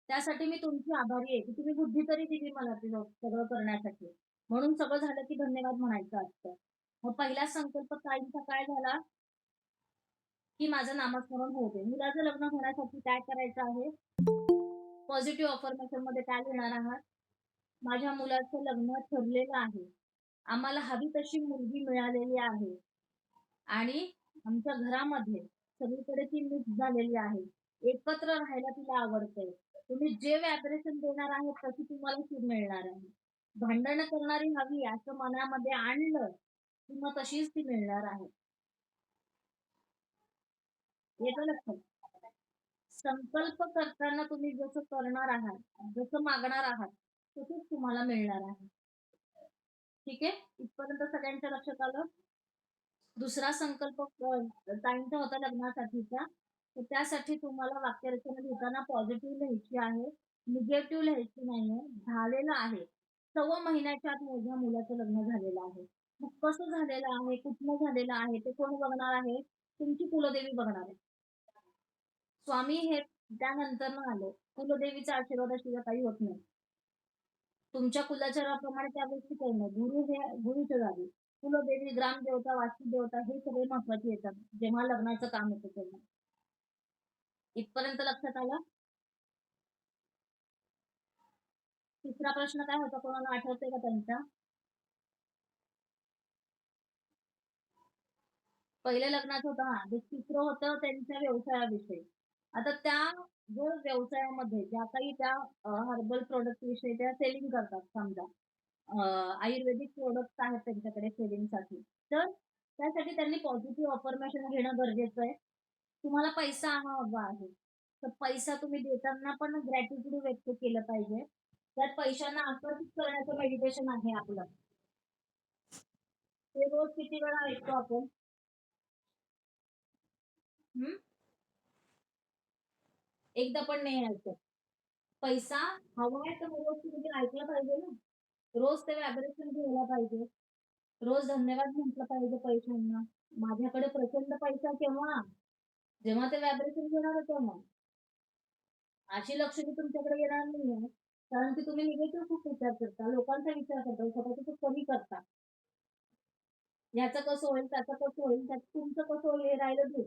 त्यासाठी मी तुमची आभारी आहे, की तुम्ही बुद्धी तरी दिली मला ते सगळं करण्यासाठी. म्हणून सगळं झालं की धन्यवाद म्हणायचं असतं. मग पहिला संकल्प ताईंचा काय झाला, की माझं नामस्मरण होऊ दे. मुलाचं लग्न होण्यासाठी काय करायचं आहे? पॉझिटिव्ह अफर्मेशनमध्ये काय लिहिणार आहात? माझ्या मुलाचं लग्न ठरलेलं आहे. आम्हाला हवी तशी मुलगी मिळालेली आहे आणि आमच्या घरामध्ये सगळीकडे ती मिक्स झालेली आहे. एकत्र राहायला तिला आवडतंय. तुम्ही जे व्हायब्रेशन देणार आहे तशी तुम्हाला सूट मिळणार आहे. भांडणं करणारी हवी असं मनामध्ये आणलं, की मग तशीच ती मिळणार आहे. येतं लक्षात? संकल्प करताना तुम्ही जसं करणार आहात, जसं मागणार आहात, तसंच तुम्हाला मिळणार आहे. ठीक आहे? इथपर्यंत सगळ्यांच्या लक्षात आलं? दुसरा संकल्प ताईंचा होता लग्नासाठीचा. तर त्यासाठी तुम्हाला वाक्यरचना लिहिताना पॉझिटिव्ह लिहायची आहे, निगेटिव्ह लिहायची नाहीये. झालेलं आहे. 6व्या महिन्याच्या आत माझ्या मुलाचं लग्न झालेलं आहे. मग कसं झालेलं आहे, कुठनं झालेलं आहे, ते कोण बघणार आहे? तुमची कुलदेवी बघणार आहे. स्वामी हे त्यानंतरनं आले. कुलदेवीचा आशीर्वादाशिवाय काही होत नाही. तुमच्या कुलाचाराप्रमाणे त्या गोष्टी करणं. गुरु हे गुरुच्या जागी. कुलदेवी, ग्रामदेवता, वास्तुदेवता हे सगळे महत्वाचे येतात, जेव्हा लग्नाचं काम येतं तेव्हा. इथपर्यंत लक्षात आलं? तिसरा प्रश्न काय होता? कोणाला आठवतंय का त्यांचा? पहिल्या लग्नाचं होतं हां. ते तिसरं होतं त्यांच्या व्यवसायाविषयी. आता त्या जर व्यवसायामध्ये ज्या काही त्या हर्बल प्रॉडक्ट विषयी त्या सेलिंग करतात समजा. आयुर्वेदिक प्रॉडक्ट्स आहेत त्यांच्याकडे सेलिंगसाठी. तर त्यासाठी त्यांनी पॉझिटिव्ह अफर्मेशन घेणं गरजेचं आहे. तुम्हाला पैसा हवा आहे. तर पैसा तुम्ही देताना पण ग्रॅटिट्यूड व्यक्त केलं पाहिजे. त्यात पैशांना आकर्षित करण्याचं मेडिटेशन आहे आपलं. ते रोज किती वेळा ऐकतो आपण? हं? एकदा पण नाही ऐकत. पैसा हवा आहे तर रोज तुम्ही ऐकलं पाहिजे ना. रोज ते व्हायब्रेशन घ्यायला पाहिजे. रोज धन्यवाद म्हटलं पाहिजे पैशांना. माझ्याकडे प्रचंड पैसा केव्हा? जेव्हा ते व्हायब्रेशन घेणार तेव्हा. अशी लक्ष्मी तुमच्याकडे येणार नाहीये. कारण की तुम्ही निगेटिव्ह खूप विचार करता. लोकांचा विचार करता. स्वतःचा खूप कमी करता. ह्याचं कसं होईल, त्याचं कसं होईल, त्याचं तुमचं कसं होईल हे राहिलं दूर.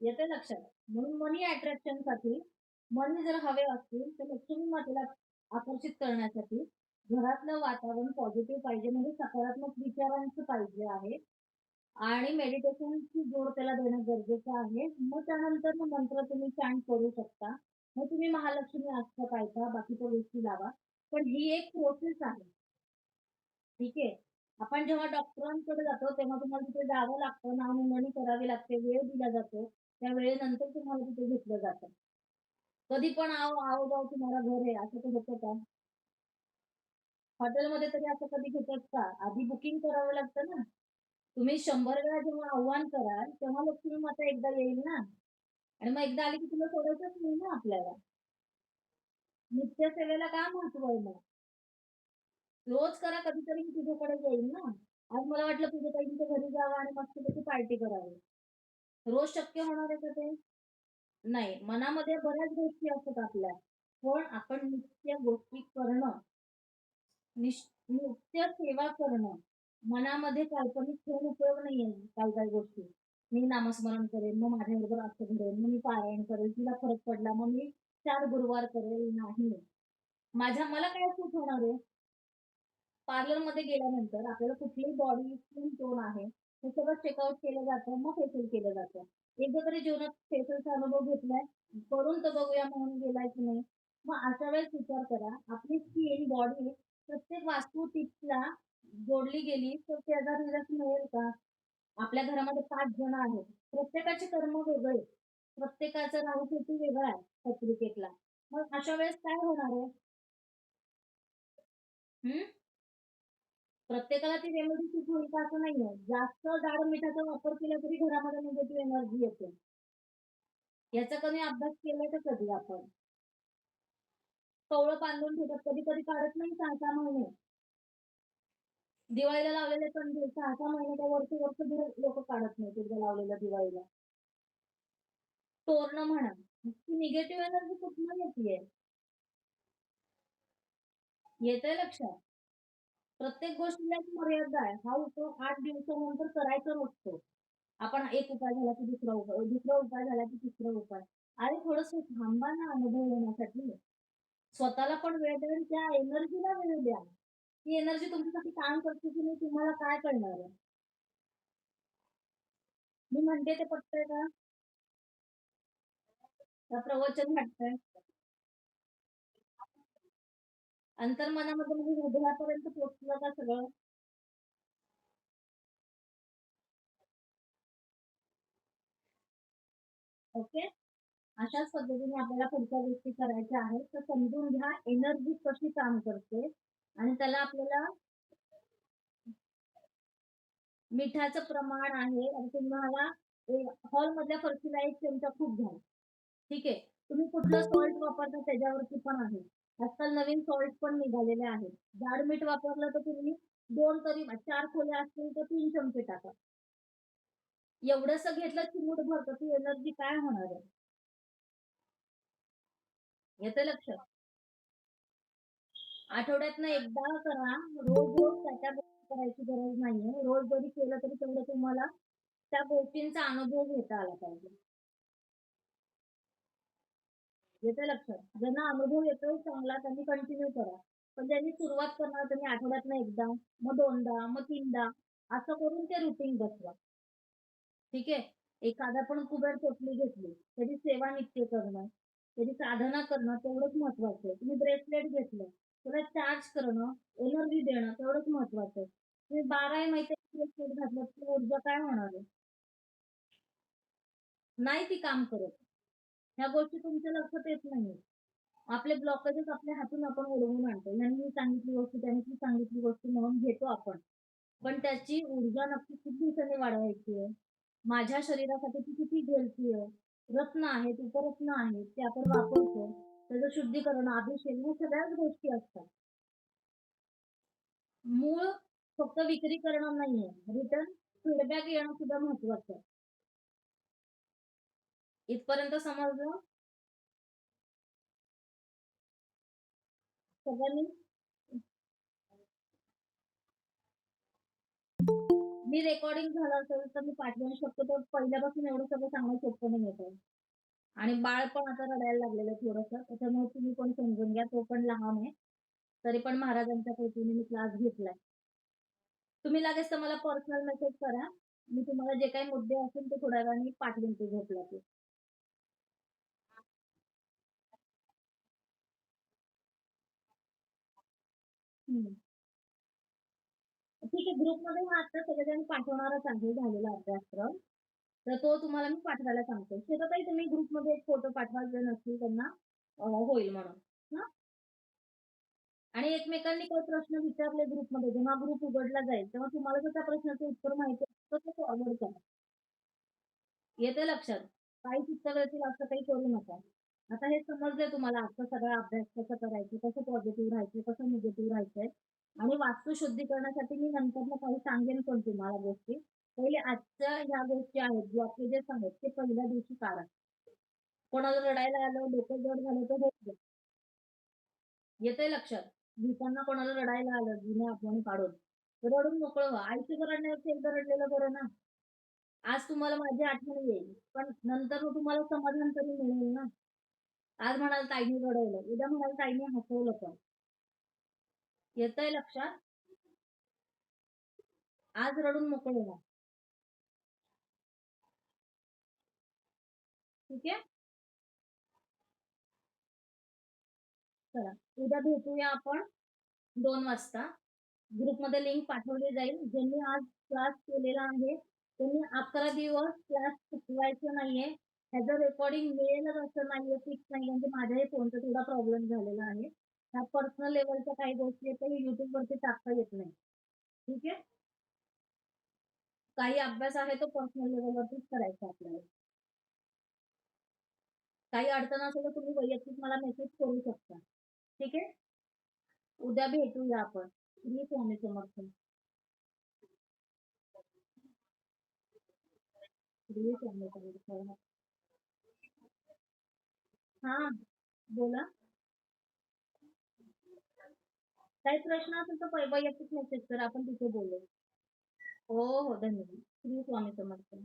येतंय लक्षात? म्हणून मनी अट्रॅक्शनसाठी मनी जर हवे असतील, तर लक्ष्मी मातेला आकर्षित करण्यासाठी घरातलं वातावरण पॉझिटिव्ह पाहिजे, म्हणजे सकारात्मक विचारांचं पाहिजे आहे आणि मेडिटेशनची जोड त्याला देणं गरजेचं आहे. मग त्यानंतर मग मंत्र तुम्ही चॅन्ट करू शकता. मग तुम्ही महालक्ष्मी अष्टक ऐका, बाकीच्या गोष्टी लावा. पण ही एक प्रोसेस आहे. ठीक आहे. आपण जेव्हा डॉक्टरांकडे जातो, तेव्हा तुम्हाला तिथे जावं लागतं, नाव-नोंदणी करावी लागते, वेळ दिला जातो. त्या वेळेनंतर तुम्हाला तिथे घेतलं जातं. कधी पण आओ, आओ जाओ तुम्हारा घर है, असं तर होतं का? हॉटेलमध्ये तरी असं कधी घेतात का? आधी बुकिंग करावं लागतं ना. तुम्ही 100 वेळा जेव्हा आव्हान कराल, तेव्हा लक्ष्मी माता एकदा येईल ना. आणि मग एकदा आली की तुला सोडायचंच नाही ना आपल्याला. नित्यसेवेला का महत्व आहे मग? रोज करा, कधीतरी मी तुझ्याकडे येईल ना. आज मला वाटलं पूजाताईंच्या घरी जावं आणि मस्तपैकी पार्टी करावी. रोज शक्य होणार आहे का ते? नाही. मनामध्ये बऱ्याच गोष्टी असतात आपल्या. पण आपण नित्य गोष्टी करणं, नित्य सेवा करणं, मनामध्ये काल्पनिक ठेवून उपयोग नाहीये काही-काही गोष्टी. मी नामस्मरण करेन, मग माझ्याबरोबर असं घडेल, मग मी पारायण करेल, तिला फरक पडला, मग मी 4 गुरुवार करेल. नाही. मला काय सूट होणार आहे? पार्लरमध्ये गेल्यानंतर आपल्याला कुठलीही बॉडी स्किन टोन आहे, हे सगळं चेकआउट केलं जातं, मग फेशियल केलं जातं. एकदा तरी जीवनात फेशियलचा अनुभव घेतलाय? करून तर बघूया म्हणून गेलाय की नाही? मग अशा वेळेस विचार करा, आपली स्किन, बॉडी प्रत्येक वास्तू टिप्सला जोडली गेली, तर त्याचा रिझल्ट मिळेल का? आपल्या घरामध्ये 5 जण आहेत. प्रत्येकाची कर्म वेगळे. प्रत्येकाचा राहू-केतू वेगळा आहे पत्रिकेतला. मग अशा वेळेस काय होणार आहे? हं? प्रत्येकाला ती रेमेडी सूट होईल का असं नाहीये. जास्त जाड मिठाचा वापर केला तरी घरामध्ये निगेटिव्ह एनर्जी येते. याचा कमी अभ्यास केलाय का कधी आपण? कवळं बांधून ठेवतात. कधी-कधी काढत नाही 6-6 महिने. दिवाळीला लावलेले कंदील 6-6 महिने काय वर्ष-वर्षभर लोकं काढत नाहीत एकदा लावलेल्या दिवाळीला. तोरणं म्हणा, ती निगेटिव्ह एनर्जी कुठनं येतीये? येतंय लक्षात? प्रत्येक गोष्टीला एक मर्यादा आहे. हा उपयोग 8 दिवसानंतर करायचा नसतो. आपण एक उपाय झाला की दुसरा उपाय, दुसरा उपाय झाला की तिसरा उपाय. अरे थोडंसं थांबा ना अनुभव येण्यासाठी. स्वतःला पण वेळ द्या आणि त्या एनर्जीला वेळ द्या. ती एनर्जी तुमच्यासाठी काम करते की नाही तुम्हाला काय कळणार आहे? मी म्हणते ते पटतंय का? का प्रवचन वाटतंय? अंतर्मनामध्ये म्हणजे हृदयापर्यंत पोहोचलं का सगळं? ओके. अशाच पद्धतीने आपल्याला पुढच्या गोष्टी करायच्या आहेत. तर समजून घ्या एनर्जी कशी काम करते आणि त्याला आपल्याला मिठाचं प्रमाण आहे आणि तुम्हाला हॉलमधल्या फरशीला 1 चमचा खूप घ्या. ठीक आहे. तुम्ही कुठलं सॉल्ट वापरता त्याच्यावरती पण आहे. आजकाल नवीन सॉल्ट पण निघालेले आहेत. जाड मीठ वापरलं तर तुम्ही 2 तरी 4 खोल्या असतील तर 3 चमचे टाका. एवढंसं घेतलं चिमूटभर तर ती एनर्जी काय होणार आहे? येतंय लक्षात? आठवड्यातनं एकदा करा. रोज-रोज त्या गोष्टी करायची गरज नाहीये. रोज जरी केलं तरी तेवढं तुम्हाला त्या गोष्टींचा अनुभव घेता आला पाहिजे. येतंय लक्षात? ज्यांना अनुभव येतोय चांगला त्यांनी कंटिन्यू करा. पण ज्यांनी सुरुवात करणार त्यांनी आठवड्यातनं एकदा, मग 2दा, मग 3दा असं करून ते रुटीन बसवा. ठीक आहे. एखादा पण कुबेर टोपली घेतली, त्याची सेवा नित्य करणं, त्याची साधना करणं तेवढंच महत्वाचं आहे. तुम्ही ब्रेसलेट घेतलं, त्याला चार्ज करणं, एनर्जी देणं तेवढंच महत्वाचं आहे. तुम्ही 12ही महिने ब्रेसलेट घातलं, तर ऊर्जा काय होणार आहे? नाही ती काम करत. ह्या गोष्टी तुमच्या लक्षात येत नाहीये. आपले ब्लॉकेजेस आपल्या हातून आपण ओढवून आणतो. ह्यानी ही सांगितली गोष्ट, त्याने ती सांगितली गोष्ट म्हणून घेतो आपण. पण त्याची ऊर्जा नक्की किती दिवसांनी वाढवायची आहे? माझ्या शरीरासाठी ती किती झेलती आहे? रत्न आहेत, उपरत्न आहेत, ते आपण वापरतो. त्याचं शुद्धीकरण, अभिषेक ह्या सगळ्याच गोष्टी असतात. मूळ फक्त विक्री करणं नाहीये. रिटर्न फीडबॅक येणं सुद्धा महत्वाचं आहे. इथपर्यंत समजलं? सगळ्यांनी मी रेकॉर्डिंग झालं असेल तर मी पाठवू शकतो. तर पहिल्यापासून एवढं सगळं सांगणं सोपं नाही आहे. आणि बाळ पण आता रडायला लागलेलं आहे थोडंसं. त्याच्यामुळे तुम्ही पण समजून घ्या. तो पण लहान आहे. तरी पण महाराजांच्या कृपेने मी क्लास घेतलाय. तुम्ही लागेच तर मला पर्सनल मेसेज करा. मी तुम्हाला जे काही मुद्दे असतील ते थोड्या वेळाने पाठवेन ते झोपला की. हं. ठीक आहे. ग्रुपमध्ये मग आता सगळेजण पाठवणारच आहे झालेला अभ्यासक्रम. तर तो तुम्हाला मी पाठवायला सांगते. श्वेताताई तुम्ही ग्रुपमध्ये एक फोटो पाठवा जे नसतील त्यांना होईल म्हणून. हां? आणि एकमेकांनी काही प्रश्न विचारले ग्रुपमध्ये, जेव्हा ग्रुप उघडला जाईल, तेव्हा तुम्हाला जर त्या प्रश्नाचं उत्तर माहिती असेल तर ते फॉरवर्ड करा. येतंय लक्षात? काही चित्त येतील असं काही करू नका. आता हे समजलंय तुम्हाला आजचा सगळा अभ्यास कसं करायचं, कसं पॉझिटिव्ह राहायचं, कसं निगेटिव्ह राहायचंय आणि वास्तू शुद्धीकरणासाठी मी नंतरनं काही सांगेन पण तुम्हाला गोष्टी. पहिले आजच्या ह्या गोष्टी आहेत, ब्लॉकेजेस आहेत, ते पहिल्या दिवशी काढा. कोणाला रडायला आलं, डोकं जड झालं तर होऊ द्या. येतंय लक्षात? लिहिताना कोणाला रडायला आलं, जुन्या आठवणी काढून, तर रडून मोकळं व्हा. आयुष्यभर रडण्यापेक्षा एकदा रडलेलं बरं ना. आज तुम्हाला माझी आठवण येईल, पण नंतर मग तुम्हाला समाधान तरी मिळेल ना. आज म्हणाल ताईने रडवलं, उद्या म्हणाल ताईने हसवलं पण. येतंय लक्षात? आज रडून मोकळे व्हा. ठीक आहे? चला, उद्या भेटूया आपण 2 वाजता. ग्रुपमध्ये लिंक पाठवली जाईल. ज्यांनी आज क्लास केलेला आहे, त्यांनी 11 दिवस क्लास चुकवायचं नाहीये. ह्याचं रेकॉर्डिंग मिळेलच असं नाहीये, फिक्स नाही. म्हणजे माझ्याही फोनचा थोडा प्रॉब्लेम झालेला आहे. ह्या पर्सनल लेव्हलच्या काही गोष्टी आहेत, त्या YouTubeवरती टाकता येत नाही. ठीक आहे? काही अभ्यास आहे तो पर्सनल लेव्हलवरतीच करायचा आपल्याला. काही अडचण असेल तर तुम्ही वैयक्तिक मला मेसेज करू शकता. ठीक आहे? उद्या भेटूया आपण. श्री स्वामी समर्थ. श्री स्वामी समर्थ. हां, बोला. काही प्रश्न असेल तर वैयक्तिक मेसेज करा. आपण तिथे बोलू. हो, हो. धन्यवाद. श्री स्वामी समर्थ.